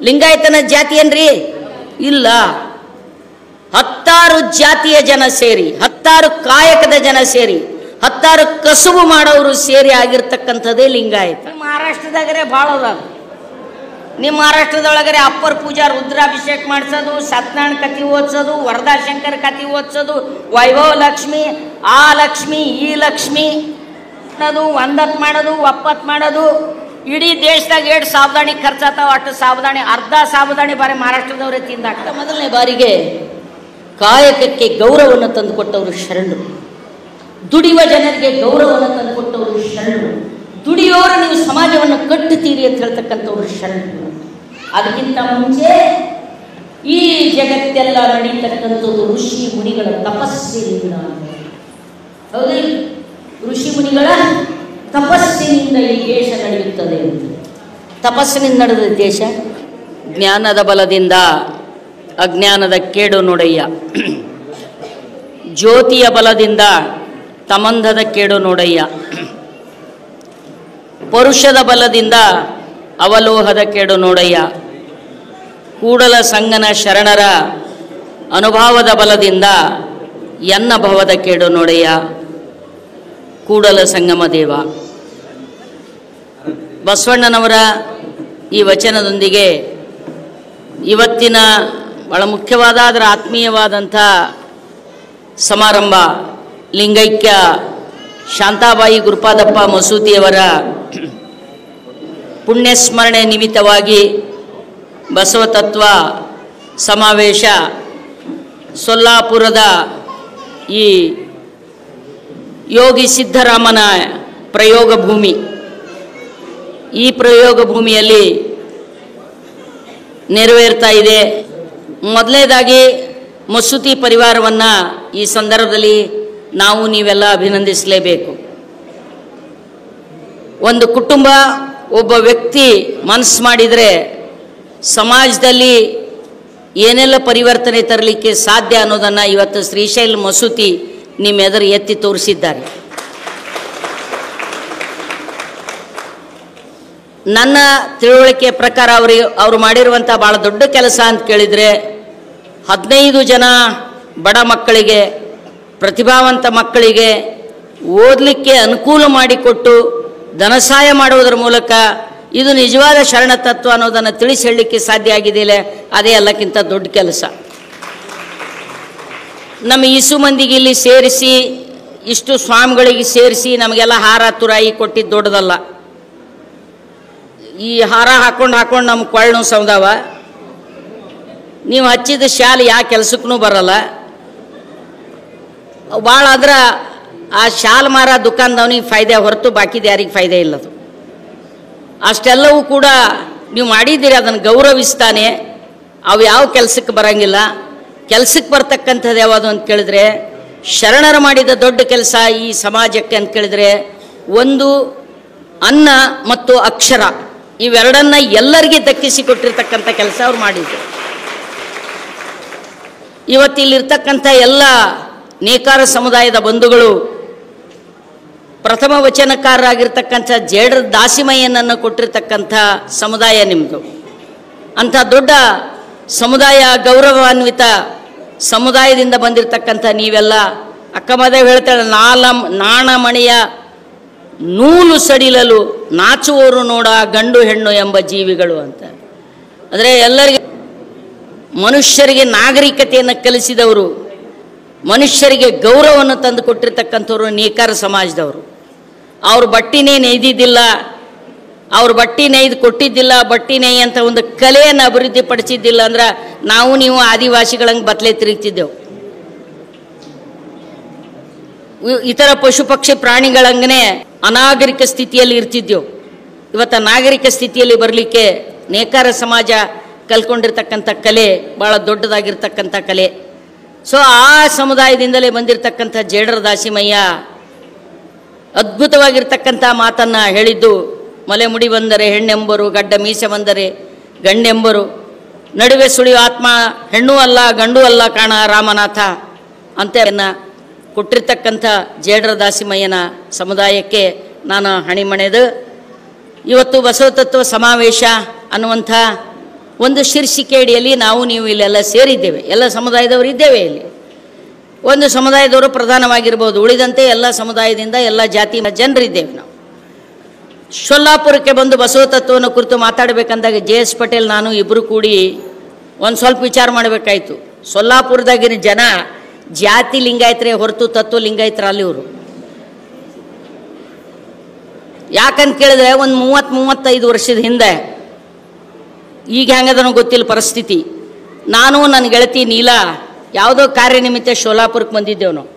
ಲಿಂಗಾಯತನ ಜಾತಿ ಏನ್ರಿ? ಇಲ್ಲ. 10 ಜಾತಿಯ ಜನ ಸೇರಿ, 10 ಕಾಯಕದ ಜನ ಸೇರಿ, 10 ಕಸುಬು ಮಾಡೋರು ಸೇರಿ ಆಗಿರ್ತಕ್ಕಂಥದ್ದೇ ಲಿಂಗಾಯತ. ಮಹಾರಾಷ್ಟ್ರದಾಗರೆ ಭಾಳ ಅದ. ನಿಮ್ಮ ಮಹಾರಾಷ್ಟ್ರದೊಳಗರೆ ಅಪ್ಪರ್ ಪೂಜಾ ರುದ್ರಾಭಿಷೇಕ ಮಾಡಿಸೋದು, ಸತ್ಯನಾರಾಯಣ ಕಥೆ ಓದಿಸೋದು, ವರದಾಶಂಕರ ಕಥೆ ಓದಿಸೋದು, ವೈಭವ ಲಕ್ಷ್ಮಿ, ಆ ಲಕ್ಷ್ಮಿ ಈ ಲಕ್ಷ್ಮಿ ಅನ್ನೋದು, ಒಂದತ್ ಮಾಡೋದು, ಒಪ್ಪತ್ತು ಮಾಡೋದು. ಇಡೀ ದೇಶದಾಗ 7 ಸಾವಧಾನಿ ಖರ್ಚಾತಾವ. ಅಷ್ಟು ಸಾವಧಾನಿ, ಅರ್ಧ ಸಾವಧಾನಿ ಬಾರಿ ಮಹಾರಾಷ್ಟ್ರದವರೇ ತಿಂದಾಗ್ತಾ. ಮೊದಲನೇ ಬಾರಿಗೆ ಕಾಯಕಕ್ಕೆ ಗೌರವವನ್ನು ತಂದುಕೊಟ್ಟವರು ಶರಣರು. ದುಡಿಯುವ ಜನರಿಗೆ ಗೌರವವನ್ನು ತಂದುಕೊಟ್ಟವರು ಶರಣರು. ದುಡಿಯೋರು ನೀವು ಸಮಾಜವನ್ನು ಕಟ್ಟುತ್ತೀರಿ ಅಂತ ಹೇಳ್ತಕ್ಕಂಥವ್ರು ಶರಣರು. ಅದಕ್ಕಿಂತ ಮುಂಚೆ ಈ ಜಗತ್ತೆಲ್ಲ ನಡೀತಕ್ಕಂಥದ್ದು ಋಷಿ ಮುನಿಗಳ ತಪಸ್ಸಿನಿಂದ. ಹೌದು, ಋಷಿ ಮುನಿಗಳ ತಪಸ್ಸಿನಿಂದ ಈ ದೇಶ ನಡೆಯುತ್ತದೆ ಅಂತ. ತಪಸ್ಸಿನಿಂದ ನಡೆದ ದೇಶ. ಜ್ಞಾನದ ಬಲದಿಂದ ಅಜ್ಞಾನದ ಕೇಡು ನೋಡಯ್ಯ, ಜ್ಯೋತಿಯ ಬಲದಿಂದ ತಮಂಧದ ಕೇಡು ನೋಡಯ್ಯ, ಪರುಷದ ಬಲದಿಂದ ಅವಲೋಹದ ಕೇಡು ನೋಡಯ್ಯ, ಕೂಡಲ ಸಂಗನ ಶರಣರ ಅನುಭವದ ಬಲದಿಂದ ಎನ್ನ ಭವದ ಕೇಡು ನೋಡಯ್ಯ, ಕೂಡಲ ಸಂಗಮ ದೇವ. ಬಸವಣ್ಣನವರ ಈ ವಚನದೊಂದಿಗೆ ಇವತ್ತಿನ ಬಹಳ ಮುಖ್ಯವಾದ ಅದರ ಆತ್ಮೀಯವಾದಂಥ ಸಮಾರಂಭ ಲಿಂಗೈಕ್ಯ ಶಾಂತಾಬಾಯಿ ಗುರುಪಾದಪ್ಪ ಮಸೂತಿಯವರ ಪುಣ್ಯಸ್ಮರಣೆ ನಿಮಿತ್ತವಾಗಿ ಬಸವತತ್ವ ಸಮಾವೇಶ ಸೊಲ್ಲಾಪುರದ ಈ ಯೋಗಿ ಸಿದ್ದರಾಮನ ಪ್ರಯೋಗ ಭೂಮಿ. ಈ ಪ್ರಯೋಗ ಭೂಮಿಯಲ್ಲಿ ನೆರವೇರ್ತಾ ಇದೆ. ಮೊದಲನೇದಾಗಿ ಮಸೂತಿ ಪರಿವಾರವನ್ನು ಈ ಸಂದರ್ಭದಲ್ಲಿ ನಾವು ನೀವೆಲ್ಲ ಅಭಿನಂದಿಸಲೇಬೇಕು. ಒಂದು ಕುಟುಂಬ, ಒಬ್ಬ ವ್ಯಕ್ತಿ ಮನಸ್ಸು ಮಾಡಿದರೆ ಸಮಾಜದಲ್ಲಿ ಏನೆಲ್ಲ ಪರಿವರ್ತನೆ ತರಲಿಕ್ಕೆ ಸಾಧ್ಯ ಅನ್ನೋದನ್ನು ಇವತ್ತು ಶ್ರೀಶೈಲ ಮಸೂತಿ ನಿಮ್ಮೆದುರು ಎತ್ತಿ ತೋರಿಸಿದ್ದಾರೆ. ನನ್ನ ತಿಳುವಳಿಕೆ ಪ್ರಕಾರ ಅವರು ಮಾಡಿರುವಂಥ ಭಾಳ ದೊಡ್ಡ ಕೆಲಸ ಅಂತ ಕೇಳಿದರೆ 15 ಜನ ಬಡ ಮಕ್ಕಳಿಗೆ, ಪ್ರತಿಭಾವಂತ ಮಕ್ಕಳಿಗೆ ಓದಲಿಕ್ಕೆ ಅನುಕೂಲ ಮಾಡಿಕೊಟ್ಟು ಧನಸಹಾಯ ಮಾಡುವುದರ ಮೂಲಕ ಇದು ನಿಜವಾದ ಶರಣ ತತ್ವ ಅನ್ನೋದನ್ನು ತಿಳಿಸಿ ಹೇಳಲಿಕ್ಕೆ ಸಾಧ್ಯ ಆಗಿದೆಯಲ್ಲ, ಅದೇ ಎಲ್ಲಕ್ಕಿಂತ ದೊಡ್ಡ ಕೆಲಸ. ನಮ್ಮ ಇಸು ಮಂದಿಗೆ ಇಲ್ಲಿ ಸೇರಿಸಿ, ಇಷ್ಟು ಸ್ವಾಮಿಗಳಿಗೆ ಸೇರಿಸಿ ನಮಗೆಲ್ಲ ಹಾರ ತುರಾಯಿ ಕೊಟ್ಟಿದ್ದು ದೊಡ್ಡದಲ್ಲ. ಈ ಹಾರ ಹಾಕೊಂಡು ನಮ್ಮ ಕೊಳ್ಳು ಸೌದಾವ. ನೀವು ಹಚ್ಚಿದ ಶಾಲೆ ಯಾವ ಕೆಲಸಕ್ಕೂ ಬರಲ್ಲ. ಭಾಳ ಆದ್ರೆ ಆ ಶಾಲ್ ಮಾರ ದುಕಾನ್ದವನಿಗೆ ಫಾಯ್ದೆ ಹೊರತು ಬಾಕಿದ ಯಾರಿಗೆ ಫಾಯ್ದೆ ಇಲ್ಲದು. ಅಷ್ಟೆಲ್ಲವೂ ಕೂಡ ನೀವು ಮಾಡಿದ್ದೀರಿ, ಅದನ್ನು ಗೌರವಿಸ್ತಾನೆ. ಅವು ಯಾವ ಕೆಲಸಕ್ಕೆ ಬರೋಂಗಿಲ್ಲ. ಕೆಲಸಕ್ಕೆ ಬರ್ತಕ್ಕಂಥದ್ದು ಯಾವುದು ಅಂತ ಕೇಳಿದ್ರೆ, ಶರಣರು ಮಾಡಿದ ದೊಡ್ಡ ಕೆಲಸ ಈ ಸಮಾಜಕ್ಕೆ ಅಂತ ಕೇಳಿದ್ರೆ, ಒಂದು ಅನ್ನ ಮತ್ತು ಅಕ್ಷರ, ಇವೆರಡನ್ನ ಎಲ್ಲರಿಗೆ ದಕ್ಕಿಸಿ ಕೊಟ್ಟಿರ್ತಕ್ಕಂಥ ಕೆಲಸ ಅವ್ರು ಮಾಡಿದ್ರು. ಇವತ್ತಿಲ್ಲಿರ್ತಕ್ಕಂಥ ಎಲ್ಲ ನೇಕಾರ ಸಮುದಾಯದ ಬಂಧುಗಳು, ಪ್ರಥಮ ವಚನಕಾರರಾಗಿರ್ತಕ್ಕಂಥ ಜೇಡರ ದಾಸಿಮಯ್ಯನನ್ನು ಕೊಟ್ಟಿರ್ತಕ್ಕಂಥ ಸಮುದಾಯ ನಿಮ್ಮದು. ಅಂಥ ದೊಡ್ಡ ಸಮುದಾಯ, ಗೌರವಾನ್ವಿತ ಸಮುದಾಯದಿಂದ ಬಂದಿರತಕ್ಕಂಥ ನೀವೆಲ್ಲ, ಅಕ್ಕಮದೇವ್ ಹೇಳ್ತಾಳೆ, ನಾಣಮಣಿಯ ನೂಲು ಸಡಿಲಲು ನಾಚುವವರು ನೋಡ ಗಂಡು ಹೆಣ್ಣು ಎಂಬ ಜೀವಿಗಳು ಅಂತ. ಅಂದರೆ ಎಲ್ಲರಿಗೆ ಮನುಷ್ಯರಿಗೆ ನಾಗರಿಕತೆಯನ್ನು ಕಲಿಸಿದವರು, ಮನುಷ್ಯರಿಗೆ ಗೌರವವನ್ನು ತಂದು ಕೊಟ್ಟಿರ್ತಕ್ಕಂಥವ್ರು ನೇಕಾರ ಸಮಾಜದವರು. ಅವ್ರು ಬಟ್ಟಿನೇ ನೇಯ್ದಿದ್ದಿಲ್ಲ, ಅವ್ರು ಬಟ್ಟೆ ನೇಯ್ದು ಕೊಟ್ಟಿದ್ದಿಲ್ಲ, ಬಟ್ಟೆ ನೇಯ್ ಅಂತ ಒಂದು ಕಲೆಯನ್ನು ಅಭಿವೃದ್ಧಿ ಪಡಿಸಿದ್ದಿಲ್ಲ ಅಂದ್ರೆ ನಾವು ನೀವು ಆದಿವಾಸಿಗಳಂಗೆ ಬತ್ತಲೆ ತಿರುಗ್ತಿದ್ದೆವು. ಇತರ ಪಶು ಪಕ್ಷಿ ಪ್ರಾಣಿಗಳಂಗನೆ ಅನಾಗರಿಕ ಸ್ಥಿತಿಯಲ್ಲಿ ಇರ್ತಿದ್ದೆವು. ಇವತ್ತು ನಾಗರಿಕ ಸ್ಥಿತಿಯಲ್ಲಿ ಬರಲಿಕ್ಕೆ ನೇಕಾರ ಸಮಾಜ ಕಲ್ಕೊಂಡಿರ್ತಕ್ಕಂಥ ಕಲೆ ಭಾಳ ದೊಡ್ಡದಾಗಿರ್ತಕ್ಕಂಥ ಕಲೆ. ಸೊ ಆ ಸಮುದಾಯದಿಂದಲೇ ಬಂದಿರತಕ್ಕಂಥ ಜೇಡರ ದಾಸಿಮಯ್ಯ ಅದ್ಭುತವಾಗಿರ್ತಕ್ಕಂಥ ಮಾತನ್ನು ಹೇಳಿದ್ದು, ಮಲೆ ಮುಡಿ ಬಂದರೆ ಹೆಣ್ಣೆಂಬರು, ಗಡ್ಡ ಮೀಸೆ ಬಂದರೆ ಗಂಡೆಂಬರು, ನಡುವೆ ಸುಳಿಯೋ ಆತ್ಮ ಹೆಣ್ಣು ಅಲ್ಲ ಗಂಡು ಅಲ್ಲ ಕಾಣ ರಾಮನಾಥ ಅಂತ ಕೊಟ್ಟಿರ್ತಕ್ಕಂಥ ಜೇಡರ ದಾಸಿಮಯ್ಯನ ಸಮುದಾಯಕ್ಕೆ ನಾನು ಹಣಿಮಣೆದು ಇವತ್ತು ಬಸವತತ್ವ ಸಮಾವೇಶ ಅನ್ನುವಂಥ ಒಂದು ಶೀರ್ಷಿಕೆ ಅಡಿಯಲ್ಲಿ ನಾವು ನೀವು ಇಲ್ಲೆಲ್ಲ ಸೇರಿದ್ದೇವೆ, ಎಲ್ಲ ಸಮುದಾಯದವರು ಇದ್ದೇವೆ. ಇಲ್ಲಿ ಒಂದು ಸಮುದಾಯದವರು ಪ್ರಧಾನವಾಗಿರ್ಬೋದು, ಉಳಿದಂತೆ ಎಲ್ಲ ಸಮುದಾಯದಿಂದ ಎಲ್ಲ ಜಾತಿ ಜನರಿದ್ದೇವೆ. ನಾವು ಸೊಲ್ಲಾಪುರಕ್ಕೆ ಬಂದು ಬಸವ ತತ್ವವನ್ನು ಕುರಿತು ಮಾತಾಡಬೇಕಂದಾಗ JS ಪಟೇಲ್ ನಾನು ಇಬ್ಬರು ಕೂಡಿ ಒಂದು ಸ್ವಲ್ಪ ವಿಚಾರ ಮಾಡಬೇಕಾಯ್ತು. ಸೊಲ್ಲಾಪುರದಾಗಿನ ಜನ ಜಾತಿ ಲಿಂಗಾಯತರೇ ಹೊರತು ತತ್ವ ಲಿಂಗಾಯತರ ಅಲ್ಲಿ ಇವರು. ಯಾಕಂತ ಕೇಳಿದ್ರೆ ಒಂದು 30-35 ವರ್ಷದ ಹಿಂದೆ, ಈಗ ಹೆಂಗದನೋ ಗೊತ್ತಿಲ್ಲ ಪರಿಸ್ಥಿತಿ, ನಾನು ನನ್ನ ಗೆಳತಿ ನೀಲಾ ಯಾವುದೋ ಕಾರ್ಯನಿಮಿತ್ತ ಶೋಲಾಪುರಕ್ಕೆ ಬಂದಿದ್ದೆವು. ನಾವು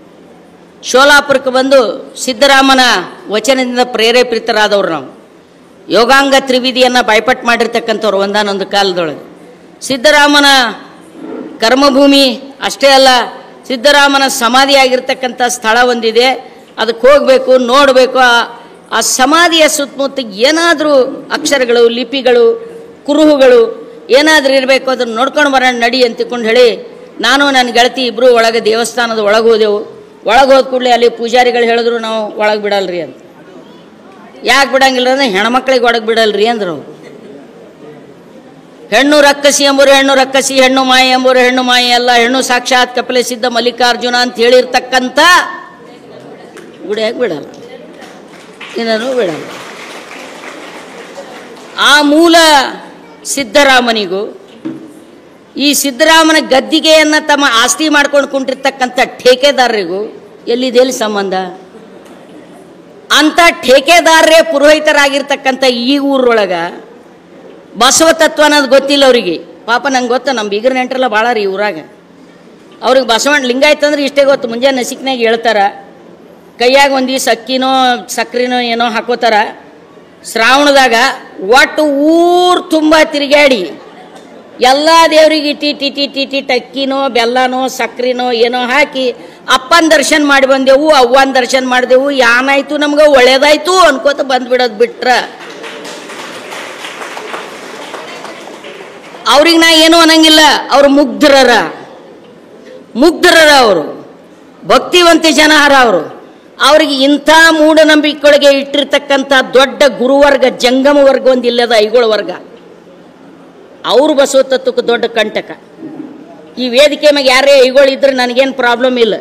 ಶೋಲಾಪುರಕ್ಕೆ ಬಂದು ಸಿದ್ದರಾಮನ ವಚನದಿಂದ ಪ್ರೇರೇಪಿತರಾದವ್ರು. ನಾವು ಯೋಗಾಂಗ ತ್ರಿವಿಧಿಯನ್ನು ಬಾಯ್ಪಟ್ಟು ಮಾಡಿರ್ತಕ್ಕಂಥವ್ರು ಒಂದಾನೊಂದು ಕಾಲದೊಳಗೆ. ಸಿದ್ದರಾಮನ ಕರ್ಮಭೂಮಿ ಅಷ್ಟೇ ಅಲ್ಲ, ಸಿದ್ದರಾಮನ ಸಮಾಧಿಯಾಗಿರ್ತಕ್ಕಂಥ ಸ್ಥಳ ಒಂದಿದೆ, ಅದಕ್ಕೆ ಹೋಗಬೇಕು, ನೋಡಬೇಕು. ಆ ಸಮಾಧಿಯ ಸುತ್ತಮುತ್ತ ಏನಾದರೂ ಅಕ್ಷರಗಳು, ಲಿಪಿಗಳು, ಕುರುಹುಗಳು ಏನಾದರೂ ಇರಬೇಕು, ಅದನ್ನು ನೋಡ್ಕೊಂಡು ಬರೋಣ ನಡಿ ಅಂತಿಕೊಂಡು ಹೇಳಿ ನಾನು ನನ್ನ ಗೆಳತಿ ಇಬ್ಬರು ಒಳಗೆ ದೇವಸ್ಥಾನದ ಒಳಗೆ ಹೋದೆವು. ಒಳಗೆ ಹೋದ ಕೂಡಲೇ ಅಲ್ಲಿ ಪೂಜಾರಿಗಳು ಹೇಳಿದ್ರು ನಾವು ಒಳಗೆ ಬಿಡಲ್ರಿ ಅಂತ. ಯಾಕೆ ಬಿಡಂಗಿಲ್ಲ ಅಂದ್ರೆ ಹೆಣ್ಮಕ್ಳಿಗೆ ಒಳಗೆ ಬಿಡಲ್ರಿ ಅಂದರು. ಹೆಣ್ಣು ರಕ್ಕಸಿ ಎಂಬರು ಹೆಣ್ಣು ರಕ್ಕಸಿ, ಹೆಣ್ಣು ಮಾಯಿ ಎಂಬರು ಹೆಣ್ಣು ಮಾಯಿ ಅಲ್ಲ, ಹೆಣ್ಣು ಸಾಕ್ಷಾತ್ ಕಪಿಲೆ ಸಿದ್ಧ ಮಲ್ಲಿಕಾರ್ಜುನ ಅಂತ ಹೇಳಿರ್ತಕ್ಕಂಥ ಗುಡಿಯಾಗಿ ಬಿಡಲ್ಲ, ಇನ್ನೂ ಬಿಡಲ್ಲ. ಆ ಮೂಲ ಸಿದ್ದರಾಮನಿಗೂ ಈ ಸಿದ್ದರಾಮನ ಗದ್ದಿಗೆಯನ್ನು ತಮ್ಮ ಆಸ್ತಿ ಮಾಡ್ಕೊಂಡು ಕುಂಟಿರ್ತಕ್ಕಂಥ ಠೇಕೆದಾರರಿಗೂ ಎಲ್ಲಿ ಸಂಬಂಧ? ಅಂಥ ಠೇಕೆದಾರರೇ ಪುರೋಹಿತರಾಗಿರ್ತಕ್ಕಂಥ ಈ ಊರೊಳಗೆ ಬಸವ ತತ್ವ ಅನ್ನೋದು ಗೊತ್ತಿಲ್ಲ ಅವರಿಗೆ. ಪಾಪ ನಂಗೆ ಗೊತ್ತ, ನಮ್ಮ ಬೀಗರ ನೆಂಟ್ರೆಲ್ಲ ಭಾಳ ರೀ ಊರಾಗ. ಅವ್ರಿಗೆ ಬಸವಣ್ಣ ಲಿಂಗಾಯತ ಅಂದ್ರೆ ಇಷ್ಟೇ ಗೊತ್ತು. ಮುಂಜಾನೆ ನಸಿಕ್ನಾಗ ಹೇಳ್ತಾರ, ಕೈಯಾಗ ಒಂದಿವ್ಸ ಅಕ್ಕಿನೋ ಸಕ್ರಿನೋ ಏನೋ ಹಾಕೋತಾರ. ಶ್ರಾವಣದಾಗ ಒಟ್ಟು ಊರು ತುಂಬ ತಿರುಗಾಡಿ ಎಲ್ಲ ದೇವ್ರಿಗೆ ಇಟ್ಟಿ ಅಕ್ಕಿನೋ ಬೆಲ್ಲನೋ ಸಕ್ರಿನೋ ಏನೋ ಹಾಕಿ ಅಪ್ಪನ ದರ್ಶನ ಮಾಡಿ ಬಂದೆವು, ಅವ್ವನ ದರ್ಶನ ಮಾಡಿದೆವು. ಏನಾಯ್ತು ನಮ್ಗೆ ಒಳ್ಳೇದಾಯ್ತು ಅನ್ಕೋತ ಬಂದ್ಬಿಡೋದು ಬಿಟ್ರ ಅವ್ರಿಗೆ ನಾ ಏನೂ ಅನ್ನಂಗಿಲ್ಲ. ಅವ್ರು ಮುಗ್ಧರರ ಅವರು, ಭಕ್ತಿವಂತ ಜನಹಾರ ಅವರು. ಅವ್ರಿಗೆ ಇಂಥ ಮೂಢನಂಬಿಕೆಗಳಿಗೆ ಇಟ್ಟಿರ್ತಕ್ಕಂಥ ದೊಡ್ಡ ಗುರುವರ್ಗ, ಜಂಗಮ ವರ್ಗ ಒಂದಿಲ್ಲದ ಐಗೋಳ ವರ್ಗ, ಅವರು ಬಸವ ತತ್ವಕ್ಕೆ ದೊಡ್ಡ ಕಂಟಕ. ಈ ವೇದಿಕೆ ಮ್ಯಾಗ ಯಾರೇ ಐಗೋಳು ಇದ್ರೆ ನನಗೇನು ಪ್ರಾಬ್ಲಮ್ ಇಲ್ಲ.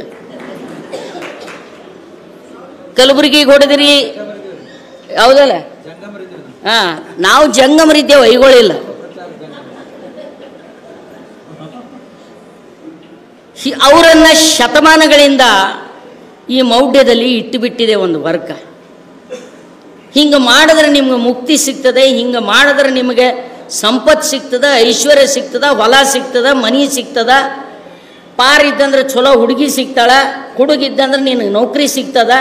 ಕಲಬುರಗಿಗೆ ಹೊಡೆದಿರಿ ಹೌದಲ್ಲ? ಹಾಂ, ನಾವು ಜಂಗಮರಿದ್ದೇವೆ, ಐಗೋಳಿಲ್ಲ. ಅವರನ್ನ ಶತಮಾನಗಳಿಂದ ಈ ಮೌಢ್ಯದಲ್ಲಿ ಇಟ್ಟುಬಿಟ್ಟಿದೆ ಒಂದು ವರ್ಗ. ಹಿಂಗೆ ಮಾಡಿದ್ರೆ ನಿಮ್ಗೆ ಮುಕ್ತಿ ಸಿಗ್ತದೆ, ಹಿಂಗೆ ಮಾಡಿದ್ರೆ ನಿಮಗೆ ಸಂಪತ್ತು ಸಿಗ್ತದ, ಐಶ್ವರ್ಯ ಸಿಗ್ತದ, ಹೊಲ ಸಿಗ್ತದ, ಮನಿ ಸಿಗ್ತದ, ಪಾರಿದ್ದಂದ್ರೆ ಚಲೋ ಹುಡುಗಿ ಸಿಗ್ತಾಳ, ಹುಡುಗಿದ್ದಂದ್ರೆ ನಿನಗೆ ನೌಕರಿ ಸಿಗ್ತದ,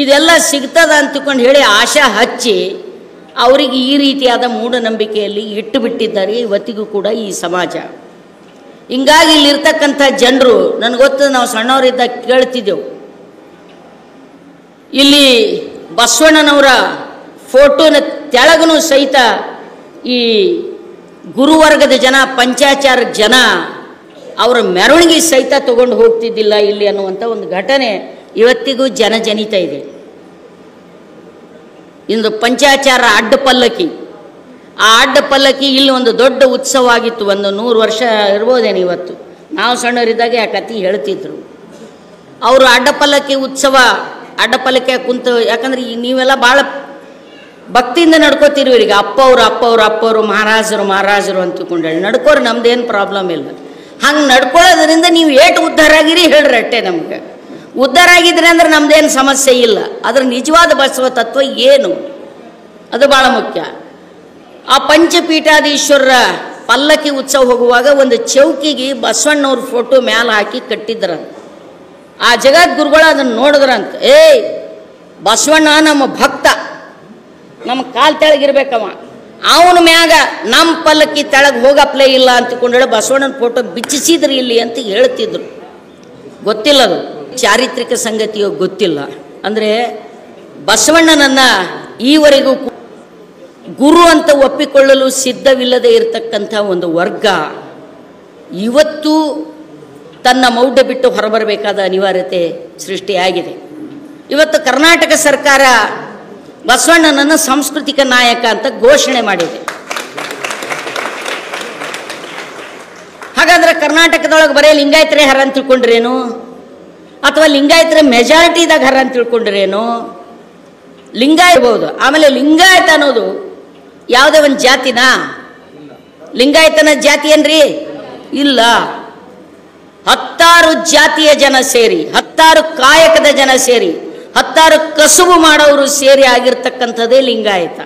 ಇದೆಲ್ಲ ಸಿಗ್ತದ ಅಂತಕೊಂಡು ಹೇಳಿ ಆಶಾ ಹಚ್ಚಿ ಅವರಿಗೆ ಈ ರೀತಿಯಾದ ಮೂಢನಂಬಿಕೆಯಲ್ಲಿ ಇಟ್ಟು ಬಿಟ್ಟಿದ್ದಾರೆ ಇವತ್ತಿಗೂ ಕೂಡ ಈ ಸಮಾಜ. ಹಿಂಗಾಗಿ ಇಲ್ಲಿರ್ತಕ್ಕಂಥ ಜನರು ನನಗೆ ಗೊತ್ತು, ನಾವು ಸಣ್ಣವರಿದ್ದಾಗ ಕೇಳ್ತಿದ್ದೆವು, ಇಲ್ಲಿ ಬಸವಣ್ಣನವರ ಫೋಟೋನ ತೆಳಗನು ಸಹಿತ ಈ ಗುರುವರ್ಗದ ಜನ, ಪಂಚಾಚಾರ ಜನ ಅವರ ಮೆರವಣಿಗೆ ಸಹಿತ ತಗೊಂಡು ಹೋಗ್ತಿದ್ದಿಲ್ಲ ಇಲ್ಲಿ ಅನ್ನುವಂಥ ಒಂದು ಘಟನೆ ಇವತ್ತಿಗೂ ಜನಜನಿತ ಇದೆ. ಇಂದು ಪಂಚಾಚಾರ ಅಡ್ಡ ಪಲ್ಲಕ್ಕಿ, ಆ ಅಡ್ಡ ಪಲ್ಲಕ್ಕಿ ಇಲ್ಲಿ ಒಂದು ದೊಡ್ಡ ಉತ್ಸವ ಆಗಿತ್ತು. ಒಂದು 100 ವರ್ಷ ಇರ್ಬೋದೇನು. ಇವತ್ತು ನಾವು ಸಣ್ಣವರಿದ್ದಾಗ ಆ ಕತೆ ಹೇಳ್ತಿದ್ರು. ಅವರು ಅಡ್ಡ ಪಲ್ಲಕ್ಕಿ ಉತ್ಸವ, ಅಡ್ಡ ಪಲ್ಲಕ್ಕಿ ಕುಂತು, ಯಾಕಂದ್ರೆ ನೀವೆಲ್ಲ ಭಾಳ ಭಕ್ತಿಯಿಂದ ನಡ್ಕೋತೀರಿ. ಇವರಿಗೆ ಅಪ್ಪವರು ಮಹಾರಾಜರು ಅಂತಕೊಂಡು ನಡ್ಕೋರು, ನಮ್ದೇನು ಪ್ರಾಬ್ಲಮ್ ಇಲ್ಲ. ಹಂಗೆ ನಡ್ಕೊಳ್ಳೋದ್ರಿಂದ ನೀವು ಏಟು ಉದ್ಧಾರ ಆಗಿರಿ ಹೇಳ್ರಿ ಅಟ್ಟೆ. ನಮ್ಗೆ ಉದ್ಧಾರ ಆಗಿದ್ರೆ ಅಂದ್ರೆ ನಮ್ದೇನು ಸಮಸ್ಯೆ ಇಲ್ಲ. ಅದ್ರ ನಿಜವಾದ ಬಸವ ತತ್ವ ಏನು, ಅದು ಭಾಳ ಮುಖ್ಯ. ಆ ಪಂಚಪೀಠಾಧೀಶ್ವರರ ಪಲ್ಲಕ್ಕಿ ಉತ್ಸವ ಹೋಗುವಾಗ ಒಂದು ಚೌಕಿಗೆ ಬಸವಣ್ಣವ್ರ ಫೋಟೋ ಮ್ಯಾಲ ಹಾಕಿ ಕಟ್ಟಿದ್ರಂತ. ಆ ಜಗದ್ಗುರುಗಳು ಅದನ್ನು ನೋಡಿದ್ರಂತ, ಬಸವಣ್ಣ ನಮ್ಮ ಭಕ್ತ, ನಮ್ಮ ಕಾಲು ತೆಳಗಿರ್ಬೇಕವ, ಅವನ ಮ್ಯಾಗ ನಮ್ಮ ಪಲ್ಲಕ್ಕಿ ತೆಳಗೆ ಹೋಗಪ್ಲೇ ಇಲ್ಲ ಅಂತಕೊಂಡೇಳಿ ಬಸವಣ್ಣನ ಫೋಟೋ ಬಿಚ್ಚಿಸಿದ್ರಿ ಇಲ್ಲಿ ಅಂತ ಹೇಳ್ತಿದ್ರು. ಗೊತ್ತಿಲ್ಲ, ಅದು ಚಾರಿತ್ರಿಕ ಸಂಗತಿಯೋ ಗೊತ್ತಿಲ್ಲ. ಅಂದರೆ ಬಸವಣ್ಣನನ್ನು ಈವರೆಗೂ ಗುರು ಅಂತ ಒಪ್ಪಿಕೊಳ್ಳಲು ಸಿದ್ಧವಿಲ್ಲದೆ ಇರತಕ್ಕಂಥ ಒಂದು ವರ್ಗ ಇವತ್ತು ತನ್ನ ಮೌಢ್ಯ ಬಿಟ್ಟು ಹೊರಬರಬೇಕಾದ ಅನಿವಾರ್ಯತೆ ಸೃಷ್ಟಿಯಾಗಿದೆ. ಇವತ್ತು ಕರ್ನಾಟಕ ಸರ್ಕಾರ ಬಸವಣ್ಣನನ್ನು ಸಾಂಸ್ಕೃತಿಕ ನಾಯಕ ಅಂತ ಘೋಷಣೆ ಮಾಡಿದೆ. ಕರ್ನಾಟಕದೊಳಗೆ ಬರೀ ಲಿಂಗಾಯತರೇ ಹರ ಅಂತ ತಿಳ್ಕೊಂಡ್ರೇನು, ಅಥವಾ ಲಿಂಗಾಯತರ ಮೆಜಾರಿಟಿದಾಗ ಹರ ಅಂತ ತಿಳ್ಕೊಂಡ್ರೇನು? ಲಿಂಗಾಯ ಇರ್ಬೋದು. ಆಮೇಲೆ ಲಿಂಗಾಯತ ಅನ್ನೋದು ಯಾವುದೇ ಒಂದು ಜಾತಿನ? ಲಿಂಗಾಯತನ ಜಾತಿ ಏನ್ರಿ? ಇಲ್ಲ. 10 ಜಾತಿಯ ಜನ ಸೇರಿ, 10 ಕಾಯಕದ ಜನ ಸೇರಿ, 10 ಕಸುಬು ಮಾಡೋರು ಸೇರಿ ಆಗಿರ್ತಕ್ಕಂಥದ್ದೇ ಲಿಂಗಾಯತ.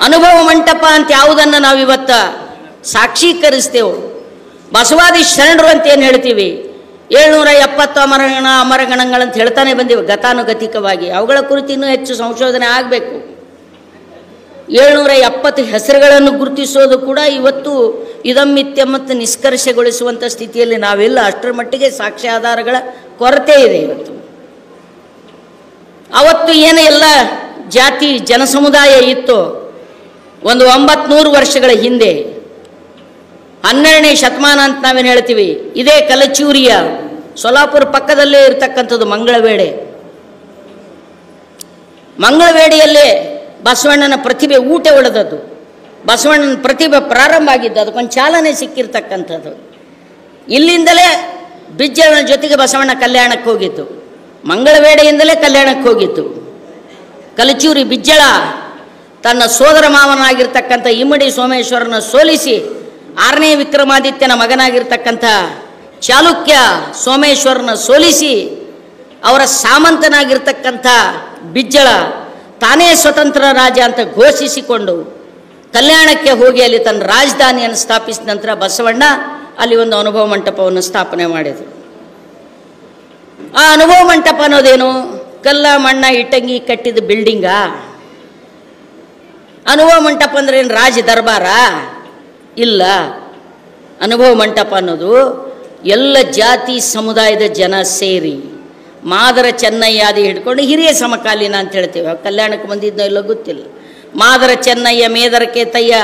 ಅನುಭವ ಮಂಟಪ ಅಂತ ಯಾವುದನ್ನು ನಾವಿವತ್ತ ಸಾಕ್ಷೀಕರಿಸ್ತೇವೆ, ಬಸವಾದಿ ಶರಣರು ಅಂತ ಏನು ಹೇಳ್ತೀವಿ, 770 ಅಮರಗಣಗಳಂತ ಹೇಳ್ತಾನೆ ಬಂದಿವೆ ಗತಾನುಗತಿಕವಾಗಿ. ಅವುಗಳ ಕುರಿತು ಇನ್ನೂ ಹೆಚ್ಚು ಸಂಶೋಧನೆ ಆಗಬೇಕು. 770 ಹೆಸರುಗಳನ್ನು ಗುರುತಿಸೋದು ಕೂಡ ಇವತ್ತು ಇದಮ್ಮಿತ್ಯ ಮತ್ತು ನಿಷ್ಕರ್ಷೆಗೊಳಿಸುವಂಥ ಸ್ಥಿತಿಯಲ್ಲಿ ನಾವೆಲ್ಲ. ಅಷ್ಟರ ಮಟ್ಟಿಗೆ ಸಾಕ್ಷ್ಯಾಧಾರಗಳ ಕೊರತೆ ಇದೆ ಇವತ್ತು. ಅವತ್ತು ಏನು ಎಲ್ಲ ಜಾತಿ ಜನಸಮುದಾಯ ಇತ್ತು, ಒಂದು 900 ವರ್ಷಗಳ ಹಿಂದೆ, 12ನೇ ಶತಮಾನ ಅಂತ ನಾವೇನು ಹೇಳ್ತೀವಿ, ಇದೇ ಕಲಚೂರಿಯ ಸೊಲಾಪುರ ಪಕ್ಕದಲ್ಲೇ ಇರತಕ್ಕಂಥದ್ದು ಮಂಗಳವೇಡೆ. ಮಂಗಳವೇಡೆಯಲ್ಲೇ ಬಸವಣ್ಣನ ಪ್ರತಿಭೆ ಊಟ ಹೊಡೆದದ್ದು, ಬಸವಣ್ಣನ ಪ್ರತಿಭೆ ಪ್ರಾರಂಭ ಆಗಿದ್ದು, ಅದಕ್ಕೊಂದು ಚಾಲನೆ ಸಿಕ್ಕಿರ್ತಕ್ಕಂಥದ್ದು. ಇಲ್ಲಿಂದಲೇ ಬಿಜ್ಜಳನ ಜೊತೆಗೆ ಬಸವಣ್ಣ ಕಲ್ಯಾಣಕ್ಕೆ ಹೋಗಿತ್ತು, ಮಂಗಳವೇಡೆಯಿಂದಲೇ ಕಲ್ಯಾಣಕ್ಕೆ ಹೋಗಿತ್ತು. ಕಲಚೂರಿ ಬಿಜ್ಜಳ ತನ್ನ ಸೋದರ ಮಾವನಾಗಿರ್ತಕ್ಕಂಥ ಇಮ್ಮಡಿ ಸೋಮೇಶ್ವರನ ಸೋಲಿಸಿ 6ನೇ ವಿಕ್ರಮಾದಿತ್ಯನ ಮಗನಾಗಿರ್ತಕ್ಕಂಥ ಚಾಲುಕ್ಯ ಸೋಮೇಶ್ವರನ ಸೋಲಿಸಿ ಅವರ ಸಾಮಂತನಾಗಿರ್ತಕ್ಕಂಥ ಬಿಜ್ಜಳ ತಾನೇ ಸ್ವತಂತ್ರ ರಾಜ ಅಂತ ಘೋಷಿಸಿಕೊಂಡು ಕಲ್ಯಾಣಕ್ಕೆ ಹೋಗಿ ಅಲ್ಲಿ ತನ್ನ ರಾಜಧಾನಿಯನ್ನು ಸ್ಥಾಪಿಸಿದ ನಂತರ ಬಸವಣ್ಣ ಅಲ್ಲಿ ಒಂದು ಅನುಭವ ಮಂಟಪವನ್ನು ಸ್ಥಾಪನೆ ಮಾಡಿದರು. ಆ ಅನುಭವ ಮಂಟಪ ಅನ್ನೋದೇನು? ಕಲ್ಲ ಮಣ್ಣ ಇಟ್ಟಂಗಿ ಕಟ್ಟಿದ ಬಿಲ್ಡಿಂಗಾ? ಅನುಭವ ಮಂಟಪ ಅಂದ್ರೆ ಏನು ರಾಜ ದರ್ಬಾರ? ಇಲ್ಲ. ಅನುಭವ ಮಂಟಪ ಅನ್ನೋದು ಎಲ್ಲ ಜಾತಿ ಸಮುದಾಯದ ಜನ ಸೇರಿ ಮಾದರ ಚೆನ್ನಯ್ಯಾದಿ ಹಿಡ್ಕೊಂಡು ಹಿರಿಯ ಸಮಕಾಲೀನ ಅಂತ ಹೇಳ್ತೇವೆ. ಕಲ್ಯಾಣಕ್ಕೆ ಬಂದಿದ್ದೋ ಇಲ್ಲೋ ಗೊತ್ತಿಲ್ಲ. ಮಾದರ ಚೆನ್ನಯ್ಯ, ಮೇದರ ಕೇತಯ್ಯ,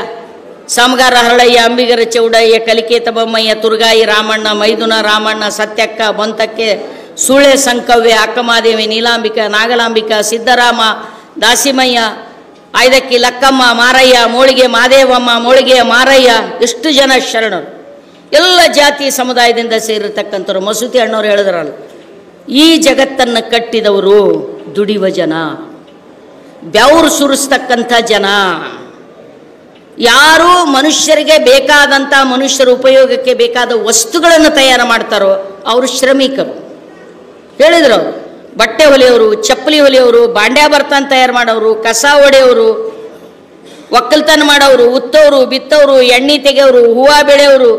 ಸಮಗಾರ ಹರಳಯ್ಯ, ಅಂಬಿಗರ ಚೌಡಯ್ಯ, ಕಲಿಕೇತ ಬೊಮ್ಮಯ್ಯ, ತುರ್ಗಾಯಿ ರಾಮಣ್ಣ, ಮೈದುನ ರಾಮಣ್ಣ, ಸತ್ಯಕ್ಕ, ಬೊಂತಕ್ಕೆ, ಸುಳೆ ಸಂಕವ್ಯ, ಅಕ್ಕಮಾದೇವಿ, ನೀಲಾಂಬಿಕ, ನಾಗಲಾಂಬಿಕ, ಸಿದ್ದರಾಮ, ದಾಸಿಮಯ್ಯ, ಆಯ್ದಕ್ಕಿ, ಲಕ್ಕಮ್ಮ, ಮಾರಯ್ಯ, ಮೋಳಿಗೆ ಮಾದೇವಮ್ಮ, ಮೋಳಿಗೆಯ ಮಾರಯ್ಯ, ಎಷ್ಟು ಜನ ಶರಣರು, ಎಲ್ಲ ಜಾತಿ ಸಮುದಾಯದಿಂದ ಸೇರಿರ್ತಕ್ಕಂಥವ್ರು. ಮಸೂತಿ ಅಣ್ಣವ್ರು ಹೇಳಿದ್ರಲ್ಲ, ಈ ಜಗತ್ತನ್ನು ಕಟ್ಟಿದವರು ದುಡಿಯುವ ಜನ, ಬೆವರು ಸುರಿಸ್ತಕ್ಕಂಥ ಜನ. ಯಾರು ಮನುಷ್ಯರಿಗೆ ಬೇಕಾದಂಥ, ಮನುಷ್ಯರ ಉಪಯೋಗಕ್ಕೆ ಬೇಕಾದ ವಸ್ತುಗಳನ್ನು ತಯಾರು ಮಾಡ್ತಾರೋ ಅವರು ಶ್ರಮಿಕರು. ಹೇಳಿದ್ರು ಅವರು, ಬಟ್ಟೆ ಹೊಲಿಯೋರು, ಚಪ್ಪಲಿ ಹೊಲಿಯೋರು, ಬಾಂಡ್ಯ ಬರ್ತಾನ ತಯಾರು ಮಾಡೋರು, ಕಸ ಹೊಡೆಯೋರು, ಒಕ್ಕಲ್ತನ ಮಾಡೋರು, ಉತ್ತೋರು, ಬಿತ್ತೋರು, ಎಣ್ಣೆ ತೆಗೆಯೋರು, ಹೂವು ಬೆಳೆಯೋರು,